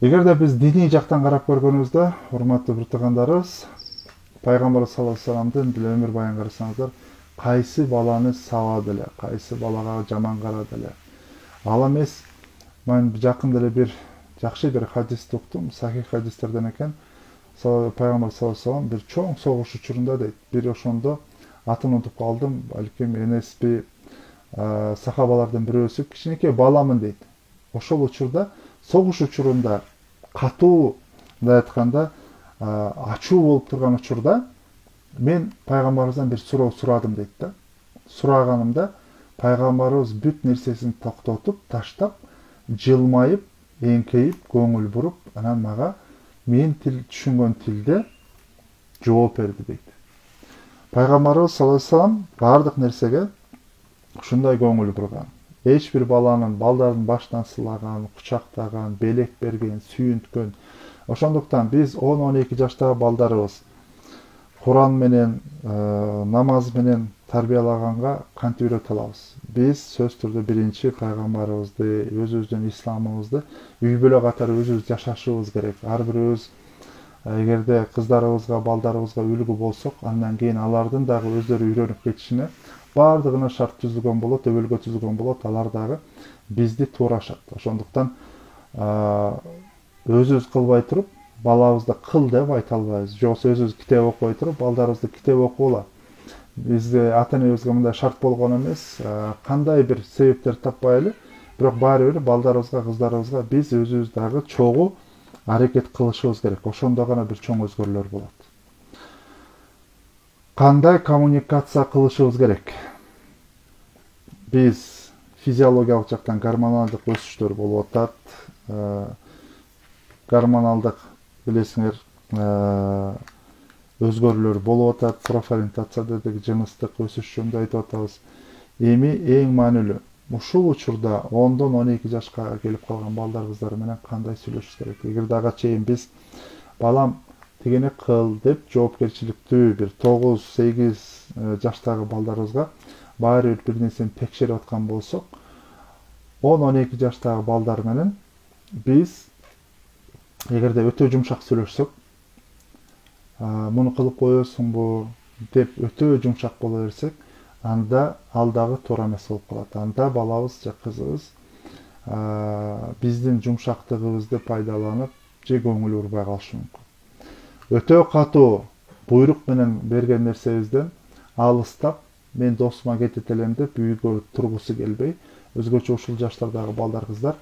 Эгерде биз диний жактан карап көргөнүбүздө, урматтуу бир туугандарыбыз, пайгамбар саллаллаху алейхи вассаламдын деле өмүр баянын карасаңыздар, кайсы баланы сабады эле, кайсы балага жаман карады эле. Ал эмес, мен жакында эле бир жакшы бир хадисти уктум, сахих хадистерден экен. Пайгамбар саллаллаху алейхи вассалам бир чоң согуш учурунда дейт, бир ошондо атын унутуп калдым, балким Энеспи сахабалардын бирөөсү, кичинекей баламын дейт. Ошол учурда, согуш учурунда катуу, мындай айтканда, ачуу болуп турган учурда мен пайгамбарыбыздан бир суроо сурадым дейт да. Сураганымда пайгамбарыбыз бүт нерсесин токтотуп, таштап, жылмайып, эңкейип, көңүл буруп, анан мага мен түшүнгөн тилде жооп берди дейт. Пайгамбарыбыз саллаллаху алейхи вассалам бардык нерсеге ушундай көңүл бурган. Эч бир балдардын башынан сылаган, кучактаган, белек берген, сүйүнткөн. Ошондуктан биз 10-12 жаштагы балдарыбыз Куран менен, намаз менен тарбиялаганга кантип үйрөтө алабыз? Биз сөз түрдө биринчи пайгамбарыбызды, өзүбүздүн исламыбызды үй бүлө катары өзүбүз жашашыбыз керек. Ар бирибиз эгерде кыздарыбызга, балдарыбызга үлгү болсок, андан кийин алардын дагы өздөрү үйрөнүп кетишине бардыгына шарт түзүлгөн болот, өбөлгө түзүлгөн болот, алар дагы бизди туурашат. Ошондуктан өзүбүз кылбай туруп, балабызды кыл деп айта албайбыз. Жоксо өзүбүз китеп окубай туруп, балдарыбызды китеп окугула. Бизде ата-энебизге мындай шарт болгон эмес. Кандай бир себептер таппайлы, бирок баары бир балдарыбызга, кыздарыбызга биз өзүбүз дагы чогуу аракет кылышыбыз керек. Ошондо гана бир чоң өзгөрүүлөр болот. Кандай коммуникация кылышыбыз керек? Биз физиологиялык жактан гормоналдык өсүштөр болуп атат. Гормоналдык билесиңер өзгөрүүлөр болуп атат. Профориентация дедик, жыныстык өсүш жөнүндө айтып атабыз. Эми эң маанилүү ушул учурда 10-12 жашка келип калган балдар, кыздар менен кандай сүйлөшүш керек? Эгерде ага чейин биз балам тигини кыл деп жоопкерчиликтүү бир 9-8 жаштагы балдарыбызга баары бир нерсени текшерип аткан болсок, 10-12 жаштагы балдар менен биз эгерде өтө жумшак сүйлөшсөк, муну кылып коесуңбу деп өтө жумшак боло берсек, анда ал дагы туура эмес болуп калат. Анда балабыз же кызыбыз биздин жумшактыгыбызды пайдаланып, же көңүл бурбай калышы мүмкүн. Өтө катуу буйрук менен берген нерсебизден алыстап, мен досума кетет элем деп үйгө тургусу келбей, өзгөчө ушул жаштардагы балдар, кыздар,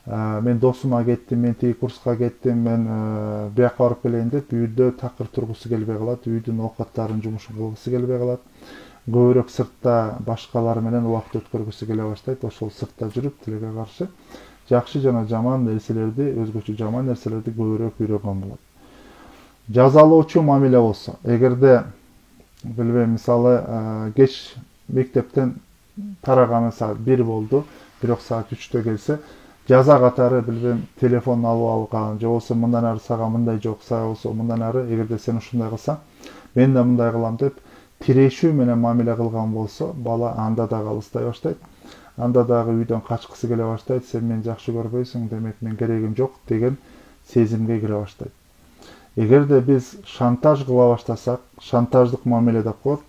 мен досума кеттим, мен тиги курска кеттим, мен бияка барып келейин деп үйдө такыр тургусу келбей калат, үйдүн оокаттарын, жумушун кылгысы келбей калат. Көбүрөөк сыртта башкалар менен убакыт өткөргүсү келе баштайт. Ошол сыртта жүрүп, тилекке каршы жакшы жана жаман нерселерди, өзгөчө жаман нерселерди көбүрөөк үйрөнгөн болот. Жазалоочу мамиле болсо, эгерде билбейм, мисалы кеч мектептен тараганы саат 1 болду, бирок саат 3-тө келсе, жаза катары билбейм, телефон алып алган, же болбосо мындан ары сага мындай жок, сага болсо мындан ары, эгерде сен ушундай кылсаң, мен да мындай кылам деп тирешүү менен мамиле кылган болсо, бала анда дагы алыстай баштайт. Анда дагы үйдөн качкысы келе баштайт. Сен мени жакшы көрбөйсүң, демек мен керегим жок деген сезимге кире баштайт. Эгерде биз шантаж кыла баштасак, шантаждык мамиле деп коет.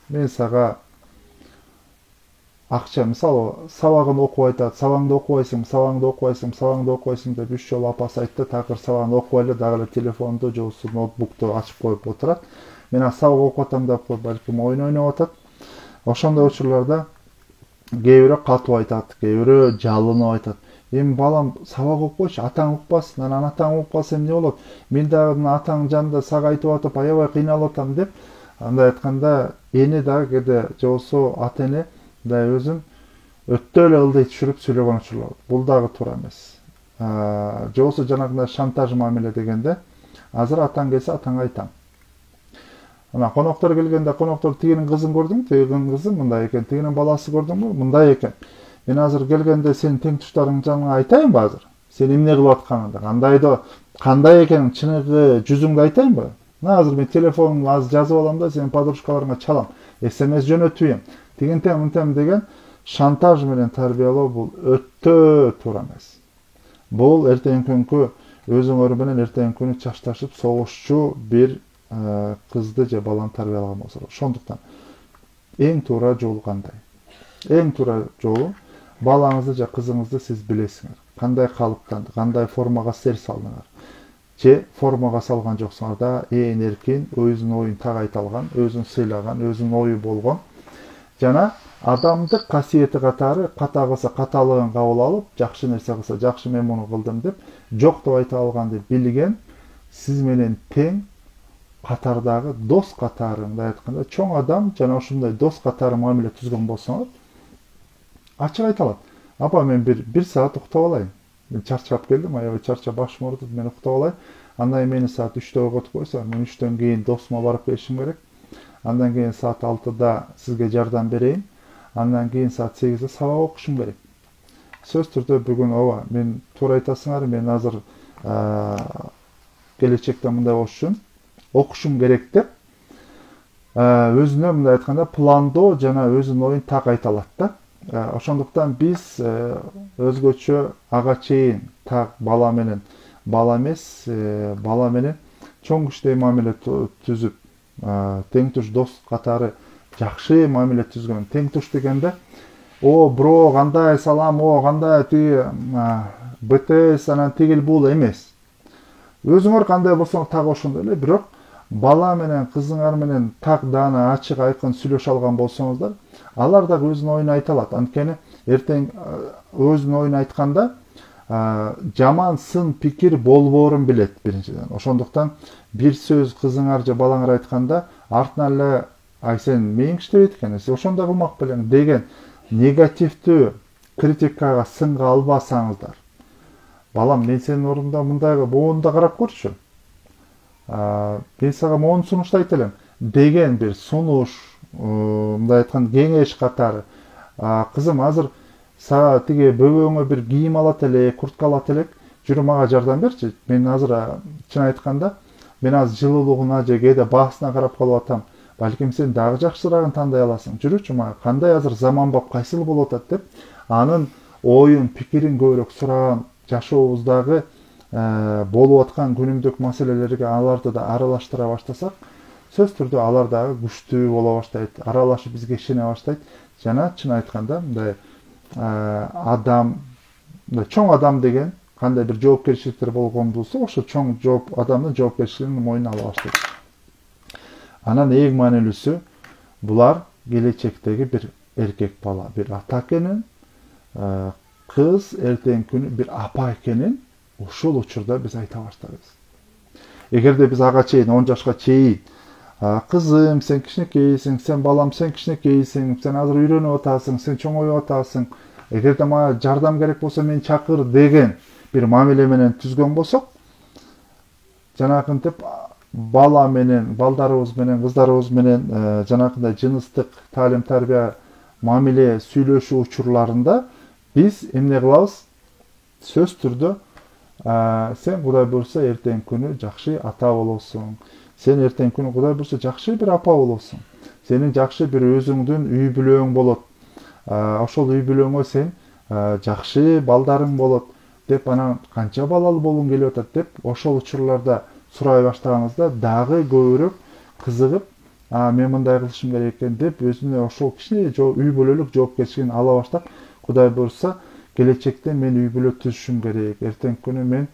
Мен сага акча, мисалы, сабагын окуп айтат, сабаңды окубайсың, сабаңды окубайсың, сабаңды окубайсың деп 3 жолу апасы айтты, такыр сабагын окубай эле, дагы эле телефонду же болбосо ноутбукту ачып коюп отурат. Мен сабак окуп атам деп коюп, балким оюн ойноп атат. Ошондой учурларда кээ бирөө катуу айтат, кээ бирөө жалынып айтат. Эми балам сабак окубойчу, атаң укпасын, анан атаң укуп калса эмне болот? Мен дагы атаң жанында сага айтып атып, аябай кыйналып атам деп, андай айтканда эне дагы кээде же болбосо ата эне да өзүн өтө эле ылдый түшүрүп сүйлөгөн учурлар. Бул дагы туура эмес. Же болбосо жанагындай шантаж мамиле дегенде, азыр атаң келсе атаңа айтам. Ана коноктор келгенде, коноктор тигинин кызын көрдүң, тигинин кызы мындай экен, тигинин баласы көрдүңбү, мындай экен. Мен азыр келгенде сенин тең туштарыңдын жанына айтайынбы азыр? Сен эмне кылып атканыңды, кандай экенин чыныгы жүзүңдү айтайынбы? Мына азыр мен телефонумду азыр жазып алам да, сенин подружкаларыңа чалам. СМС жөнөтүп, тигинтем мынтем деген шантаж менен тарбиялоо бул өтө туура эмес. Бул эртеңки күnkү өзүңөр менен эртеңки күнү чашташып согушчу бир кызды же баланы тарбиялаган болсо. Ошондуктан эң туура жол кандай? Эң туура жолу балаңызды же кызыңызды сиз билесиңер. Кандай калыптан, кандай формага сер салдыңар. Же формага салган жоксуңар да, эркин, өзүнүн оюн так айта алган, өзүн сыйлаган, өзүнүн ою болгон. Жана адамдык касиети катары ката кылса каталыгын кабыл алып, жакшы нерсе кылса жакшы мен муну кылдым деп, жок деп айта алганды билген, сиз менен тең катардагы дос катары, мындай айтканда, чоң адам жана ошондой дос катары мамиле түзгөн болсоңор, Ачык айта алат. Апа, мен bir saat уктап алайын. Мен чарчап келдим, аябай чарчап, башым ооруду, мен уктап алайын. Андан кийин мени саат 3'te ойготуп койсо, мен 3'төн кийин досума барып келишим керек. Андан кийин саат 6'da сизге жардам берейин. Андан кийин саат 8'de сабак окушум керек. Сөз түрдө бүгүн ооба, мен туура айтасыңар, мен азыр келечекте мындай болуш үчүн окушум керек деп өзүнө мындай айтканда пландоо жана өзүнүн оюн так айта алат да. Ошондуктан биз өзгөчө ага чейин так бала менен бала эмес, бала менен чоң кишидей мамиле түзүп, тең туш дос катары жакшы мамиле түзгөн. Тең туш дегенде, о бро кандай салам, о кандай тиги БТС анан тигил бул эмес. Өзүңөр кандай болсоңор так ошондой эле, бирок бала менен кызыңар менен так даана ачык айкын сүйлөшө алган болсоңуздар, алар дагы өзүнүн оюн айта алат. Анткени эртең өзүнүн оюн айтканда жаман сын пикир болбоорун билет биринчиден. Ошондуктан бир сөз кызыңар же балаңар айтканда артынан эле ай сен мээң иштебейт экен, сен ошондой кылмак белең деген негативдүү критикага сынга албасаңыздар. Балам, мен сенин ордуңда мындайга моуну да карап көрчү. Мен сага моуну сунуштайт элем деген бир сунуш, мындай айтканда кеңеш катары. Кызым, азыр сага тиги бөбөңө бир кийим алат элек, куртка алат элек, жүрү мага жардам берчи. Мен азыр чын айтканда, мен азыр жылуулугуна же кээде баасына карап калып атам. Балким сен дагы жакшыраагын тандай аласың. Жүрүчү мага кандай азыр заманбап кайсыл болуп атат деп, анын оюн, пикирин көбүрөөк сураган, жашообуздагы болуп аткан күнүмдүк маселелерге аларды да аралаштыра баштасак, сөз түрдө алар дагы күчтүү боло баштайт, аралашып бизге ишене баштайт. Жана чын айтканда, мындай адам, чоң адам деген кандай бир жоопкерчиликтер болгон болсо, ошо чоң адамдын жоопкерчилигин мойнуна ала баштайт. Анан эң маанилүүсү, булар келечектеги бир эркек бала, бир ата экенин, кыз эртең күнү бир апа экенин ушул учурда биз айта баштайбыз. Эгерде биз ага чейин 10 жашка чейин кызым, сен кичинекейсиң, сен балам, сен кичинекейсиң, сен азыр үйрөнүп атасың, сен чоңоюп атасың, эгерде мага жардам керек болсо мени чакыр деген бир мамиле менен түзгөн болсок, жанакынтип бала менен, балдарыбыз менен, кыздарыбыз менен жанакындай жыныстык таалим тарбия мамиле сүйлөшүү учурларында биз эмне кылабыз? Сөз түрдө сен Кудай буйрса эртең күнү жакшы ата болосуң. Сен эртең күнү Кудай буйрса жакшы бир апа болосуң. Сенин жакшы бир өзүңдүн үй бүлөң болот. Ошол үй бүлөңө сен жакшы балдарың болот деп, анан канча балалуу болгуң келип атат деп, ошол учурларда сурай баштаганыңызда дагы көбүрөөк кызыгып, мен мындай кылышым керек экен деп, өзүнө ошол кичине үй бүлөлүк жоопкерчилигин ала баштап, Кудай буйрса келечекте мен үй бүлө түзүшүм керек. Эртең күнү мен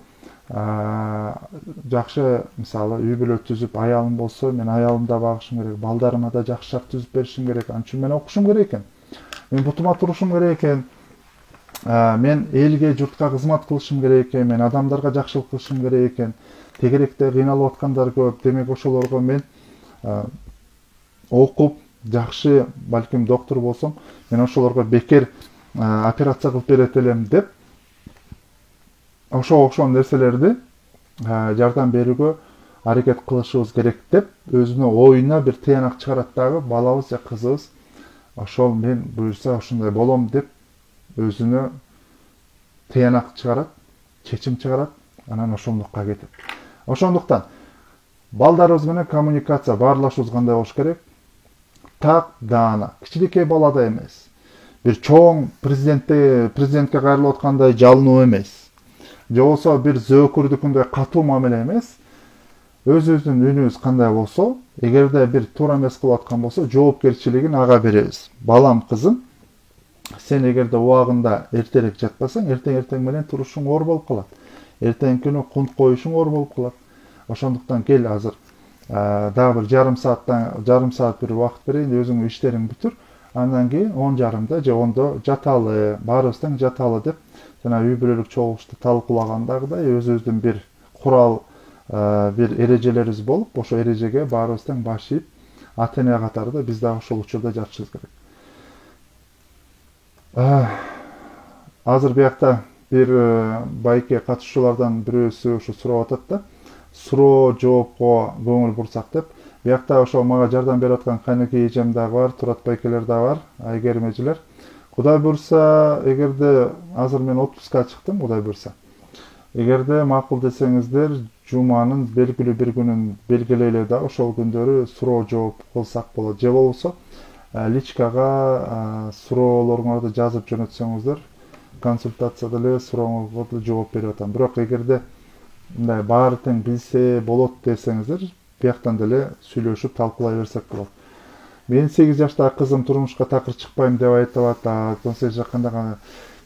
жакшы, мисалы, үй бүлө түзүп, аялым болсо, мен аялымды багышым керек, балдарыма да жакшыраак түзүп беришим керек. Анын үчүн мен окушум керек экен. Мен бутума турушум керек экен. Мен элге, журтка кызмат кылышым керек экен. Мен адамдарга жакшылык кылышым керек экен. Тегеректе кыйналып аткандар көп. Демек ошолорго мен окуп, жакшы, балким доктор болсом, мен ошолорго бекер операция кылып берет элем деп, ошого окшогон нерселерди жардам берүүгө аракет кылышыбыз керек деп, өзүнүн оюна бир тыянак чыгарат дагы, балабыз же кызыбыз ошол мен буйрса ошондой болом деп өзүнө тыянак чыгарат, чечим чыгарат, анан ошондукка кетет. Ошондуктан балдарыбыз менен коммуникация, баарлашуубуз кандай болуш керек? Так даана, кичинекей балада эмес. Бир чоң президентке кайрылып аткандай жалынуу эмес. Же болсо бир зөөкүрдүкүндөй катуу мамиле эмес. Өзүбүздүн үнүбүз кандай болсо, эгерде бир туура эмес кылып аткан болсо, жоопкерчилигин ага беребиз. Балам, кызым, сен эгерде убагында эртерээк жатпасаң, эртең менен турушуң оор болуп калат. Эртең күнү кунт коюшуң оор болуп калат. Ошондуктан кел азыр дагы бир жарым саат бир убакыт берейин, өзүңдүн иштериң бүтүр. Андан кийин 10:30 же 10:00 жаталы, баарыбыз тең жаталы деп, жана үй бүлөлүк чогулушта талкуулагандагыдай өзүбүздүн бир курал, бир эрежелерибиз болуп, ошо эрежеге баарыбыз тең баш ийип, ата-эне катары да биз дагы ошол учурда жатышыбыз керек. Азыр биякта бир байке катышуучулардан бирөөсү ушу сурап атат да, суроо жоопко көңүл бурсак деп. Биякта ошо мага жардам берип аткан кайнеке эжем дагы бар, Турат байкелер дагы бар, Айгерим эжелер. Кудай буйрса, эгерде азыр мен отпускка чыктым, Кудай буйрса. Эгерде макул десеңиздер, жуманын белгилүү бир күнүн белгилейле да ошол күндөрү суроо жооп кылсак болот. Же болбосо личкага суроолоруңарды жазып жөнөтсөңүздөр, консультацияда эле сурооңузга жооп берип атам. Бирок эгерде мындай баары тең билсе болот десеңиздер, бияктан деле сүйлөшүп талкуулай берсек болот. Мен 8 жаштагы кызым турмушка такыр чыкпайм деп айтып атат. 18 жакканда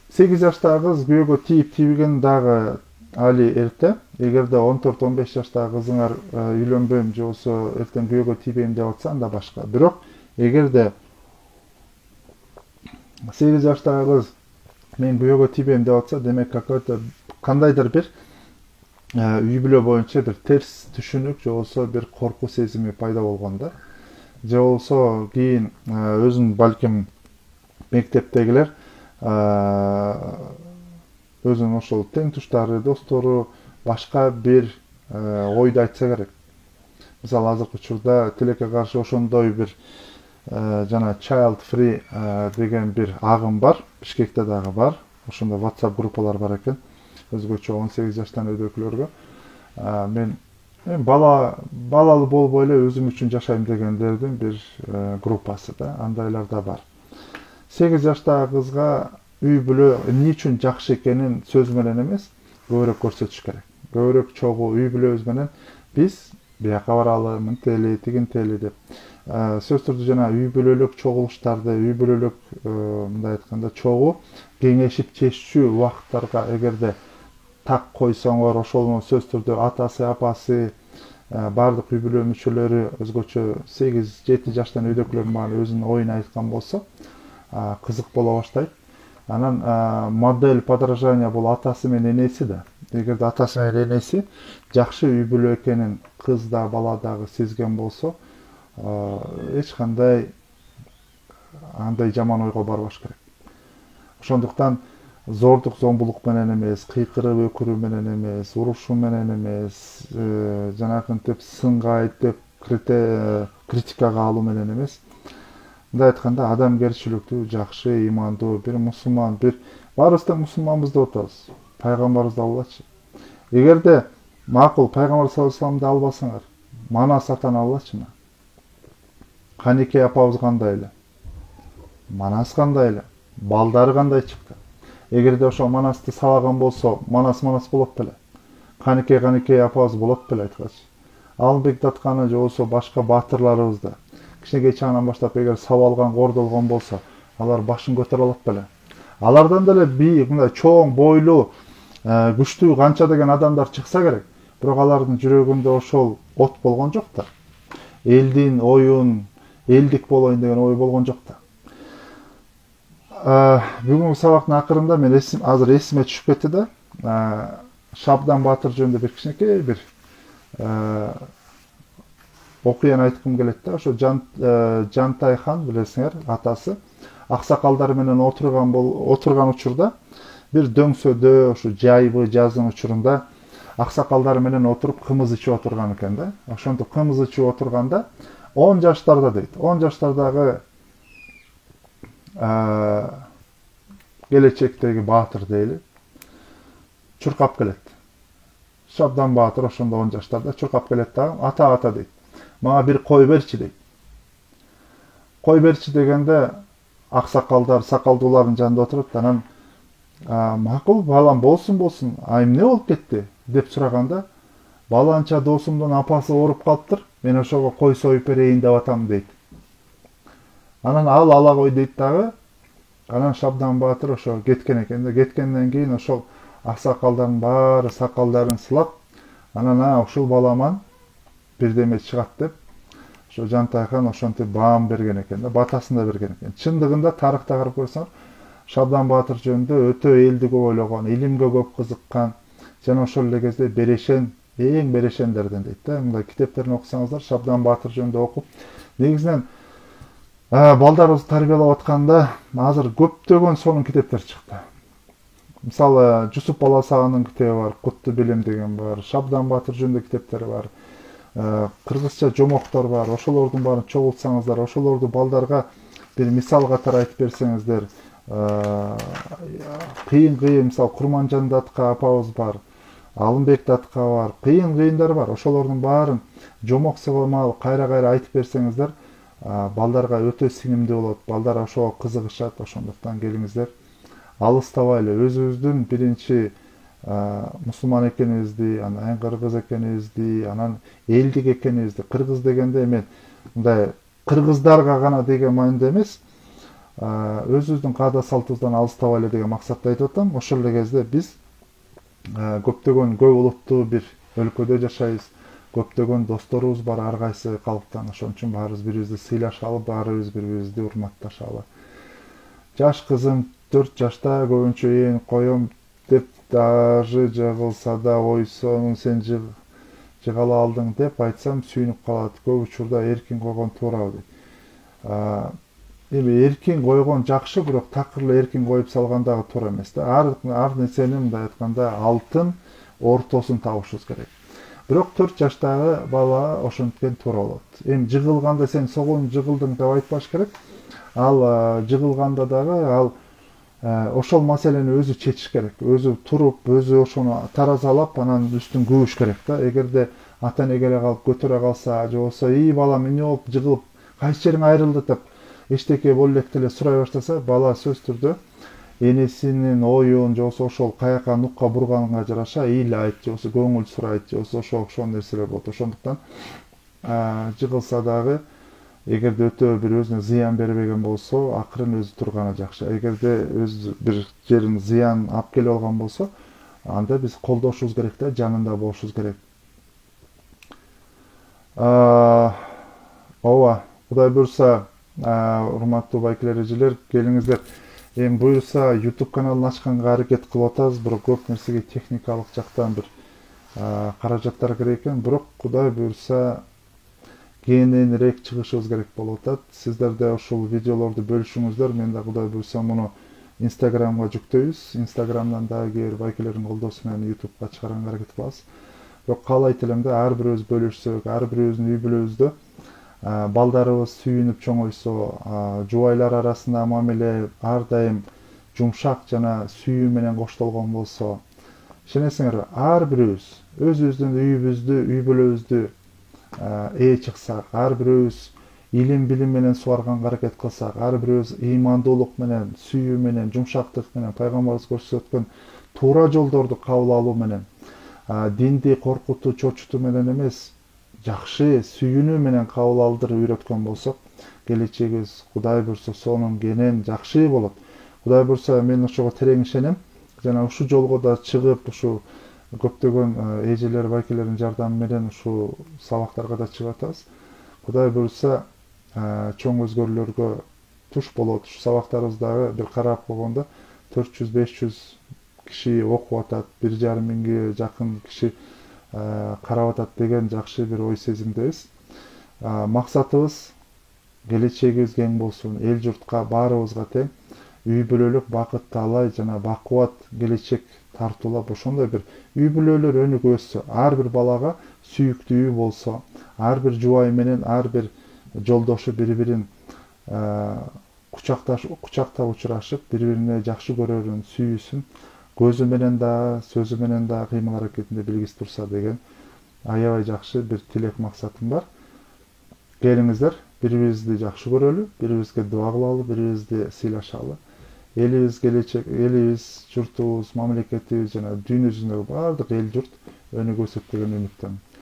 8 жаштагы кыз күйөөгө тийип-тийбеген дагы али эрте. Эгерде 14-15 жаштагы кызыңар үйлөнбөйм же болбосо эртең күйөөгө тийбейм деп атса, анда башка. Бирок эгерде 8 жаштагы кыз мен күйөөгө тийбейм деп атса, демек кандайдыр бир үй бүлө боюнча бир терс түшүнүк же болбосо бир коркуу сезими пайда болгон да. Же болбосо кийин өзүн балким мектептегилер өзүнүн ошол тең туштары, достору башка бир ойду айтса керек. Мисалы азыркы учурда тилекке каршы ошондой бир жана child free деген бир агым бар. Бишкекте дагы бар. Ошондой WhatsApp группалар бар экен. Өзгөчө 18 жаштан өйдөклөргө. Мен балалуу болбой эле өзүм үчүн жашайм дегендердин бир группасы да, андайлар да бар. 8 жаштагы кызга үй бүлө эмне үчүн жакшы экенин сөз менен эмес, көбүрөөк көрсөтүш керек. Көбүрөөк чогуу үй бүлөбүз менен биз бияка баралы, мынтели, тигинтели деп. Сөз түрдүү жана үй бүлөлүк чогулуштарды, үй бүлөлүк мындай айтканда чогуу кеңешип чечүү убакыттарга эгерде так койсоңор, ошол сөз түрдүү атасы, апасы, бардык үй бүлө мүчөлөрү өзгөчө 8-7 жаштан өйдөклөр менен өзүнүн оюн айткан болсо, кызык боло баштайт. Анан модель подражания бул атасы менен энеси да. Эгерде атасы менен энеси жакшы үй бүлө экенин кыз да, бала дагы сезген болсо, эч кандай андай жаман ойго барбаш керек. Ошондуктан зордук зомбулук менен эмес, кыйкырып өкүрүү менен эмес, урушуу менен эмес, жанакынтип сынга айтып, критикага алуу менен эмес. Мындай айтканда адамгерчиликтүү, жакшы, ыймандуу бир мусулман, бир баарыбыз тең мусулманбыз деп атабыз. Пайгамбарыбызды албачы. Эгерде макул пайгамбар саллаллаху алейхи вассаламды албасаңар, Манас атаны албачы. Канеке апабыз кандай эле? Манас кандай эле? Балдары кандай чыкты? Эгерде ошо Манасты салаган болсо, Манас болот беле? Канеке апабыз болот беле айткачы? Алымбек Датканы же болбосо башка баатырларыбызды кичинекей чагынан баштап эгер сабап алган, кордолгон болсо, алар башын көтөрө алат беле? Алардан деле мындай чоң бойлуу, күчтүү канча деген адамдар чыкса керек. Бирок алардын жүрөгүндө ошол от болгон жок да. Элдин оюн, элдик болоюн деген ой болгон жок да. Бүгүнкү сабактын акырында мен азыр эсиме түшүп кетти да. Шабдан Баатыр жөнүндө бир кичинекей бир окуяны айткым келет да. Ошо Жантай хан билесиңер, атасы аксакалдар менен отурган учурда бир дөңсөдө ошо жайбы жаздын учурунда аксакалдар менен отуруп кымыз ичип отурган экен да. Ошентип кымыз ичип отурганда 10 жаштарда дейт. 10 жаштардагы келечектеги баатыр дейли, чуркап келет. Шабдан Баатыр ошондо 10 жаштарда чуркап келет да, ата дейт. Мага бир кой берчи дейт. Кой берчи дегенде аксакалдар, сакалдуулардын жанында отуруп, анан макул балам болсун, эмне болуп кетти деп сураганда, баланча досумдун апасы ооруп калыптыр, мен ошого кой союп берейин деп атам дейт. Анан ала кой дейт дагы. Анан Шабдан Баатыр ошо кеткен экен да. Кеткенден кийин ошол аксакалдардын баары сакалдарын сылап, анан ушул баламан бирдеме чыгат деп, ошо Жантай хан ошентип баам берген экен да, батасын да берген экен. Чындыгында тарыхта карап көрсөңөр, Шабдан Баатыр жөнүндө өтө элди көп ойлогон, илимге көп кызыккан, жана ошол эле кезде берешен, эң берешендерден дейт да. Мындай китептерин окусаңыздар, Шабдан Баатыр жөнүндө окуп, негизинен Балдарыбызды тарбиялап атканда азыр көптөгөн сонун китептер чыкты. Мисалы Жусуп Баласагындын китеби бар, Кутту билим деген бар, Шабдан Батыр жөнүндө китептери бар. Кыргызча жомоктор бар. Ошолордун баарын чогултсаңыздар, ошолорду балдарга бир мисал катары айтып берсеңиздер, кыйын мисалы Курманжан Датка апабыз бар, Алымбек Датка бар, кыйындар бар. Ошолордун баарын жомок сыгылмал кайра айтып берсеңиздер, балдарга өтө сиңимдүү болот. Балдар ошого кызыгышат. Ошондуктан келиңиздер, алыстабайлы өзүбүздүн биринчи мусулман экенибизди, анан кыргыз экенибизди, анан элдик экенибизди, кыргыз дегенде мен мындай кыргыздарга гана деген маанидо эмес, өзүбүздүн каада салтыбыздан алыстабайлы деген максатта айтып атам. Ошол эле кезде биз көптөгөн көп улуттуу бир өлкөдө жашайбыз. Көптөгөн досторубуз бар ар кайсы калктан. Ошон үчүн баарыбыз бири-бирибизди сыйлашалы, баарыбыз бири-бирибизди урматташалы. Жаш кызым 4 жашта, көбүнчө ээн коем деп даже жыгылса да ойсоң сен жыгала алдың деп айтсам сүйүнүп калат. Көп учурда эркин койгон туура дейт. Эми эркин койгон жакшы, бирок такыр эле эркин коюп салган дагы туура эмес да. Ар нерсени мындай айтканда алтын ортосун табышыбыз керек. Бирок 4 жаштагы бала ошенткен туура болот. Эми жыгылганда сен согун жыгылдың деп айтпаш керек. Ал жыгылганда дагы ал ошол маселени өзү чечиш керек. Өзү туруп, өзү ошону таразалап, анан үстүн күбүш керек да. Эгерде ата эне келе калып көтөрө калса, же болбосо балам эмне болуп жыгылып, кайсы жериң айрылды деп эчтеке болуп элек деле сурай баштаса, бала сөзсүз түрдө энесинин оюн, же болбосо ошол каяка нукка бурганга жараша эл айт, же болбосо көңүл сурайт, же болбосо ошол окшогон нерселер болот. Ошондуктан жыгылса дагы эгерде өтө бир өзүнө зыян бербеген болсо, акырын өзү турганы жакшы. Эгерде өз бир жерин зыян алып келип алган болсо, анда биз колдошубуз керек да, жанында болушубуз керек. Ооба, Кудай буйрса, урматтуу байкелер, эжелер, келиңиздер. Эми буюрса YouTube каналын ачканга аракет кылып атабыз, бирок көп нерсеге техникалык жактан бир каражаттар керек экен. Бирок Кудай буюрса кененирээк чыгышыбыз керек болуп атат. Сиздер да ушул видеолорду бөлүшүңүздөр. Мен да Кудай буюрса муну Instagramга жүктөйбүз. Instagramдан да эгер байкелердин колдоосу менен YouTubeга чыгарганга аракет кылабыз. Бирок каалайт элем да, ар бирөөбүз бөлүшсөк, ар бирөөбүздүн үй бүлөбүздө балдарыбыз сүйүнүп чоңойсо, жубайлар арасында мамиле ар дайым жумшак жана сүйүү менен коштолгон болсо, ишенесиңерби, ар бирөөбүз өзүбүздүн үйүбүздү, үй бүлөбүздү чыксак, ар бирөөбүз илим билим менен сугарганга аракет кылсак, ар бирөөбүз ыймандуулук менен, сүйүү менен, жумшактык менен, пайгамбарыбыз көрсөткөн туура жолдорду кабыл алуу менен, динди коркутуу, чочутуу менен эмес, жакшы сүйүүнүү менен кабыл алдырып үйрөткөн болсок, келечегибиз Кудай буйрса сонун кенен жакшы болот. Кудай буйрса мен ошого терең ишенем. Жана ушул жолго да чыгып, ушу көптөгөн эжелер, байкелердин жардамы менен ушул сабактарга да чыгып атабыз. Кудай буйрса чоң өзгөрүүлөргө туш болот. Ушу сабактарыбыздагы бир карап койгондо 400-500 киши окуп атат, 1,5 миңге жакын киши карап атат деген жакшы бир ой сезимдебиз. Максатыбыз келечегибиз кең болсун, эл журтка баарыбызга тең үй бүлөлүк бакыт таалай жана бакубат келечек тартуулап, ошондой бир үй бүлөлөр өнүгүп өссө, ар бир балага сүйүктүү үй болсо, ар бир жубай менен ар бир жолдошу бири-бирин кучактап учурашып, бири-бирине жакшы көрөрүн, сүйүүсүн, көзү менен да, сөзү менен да, кыймыл аракетинде билгиз турса деген аябай жакшы бир тилек максатым бар. Келиңиздер, бири-бирибизди жакшы көрөлү, бири-бирибизге дуа кылалы, бири-бирибизди сыйлашалы. Элибиз келечек, элибиз, журтубуз, мамлекетибиз жана дүйнө жүзүндөгү бардык эл журт өнүгүп өсөт деген үмүттөмүн.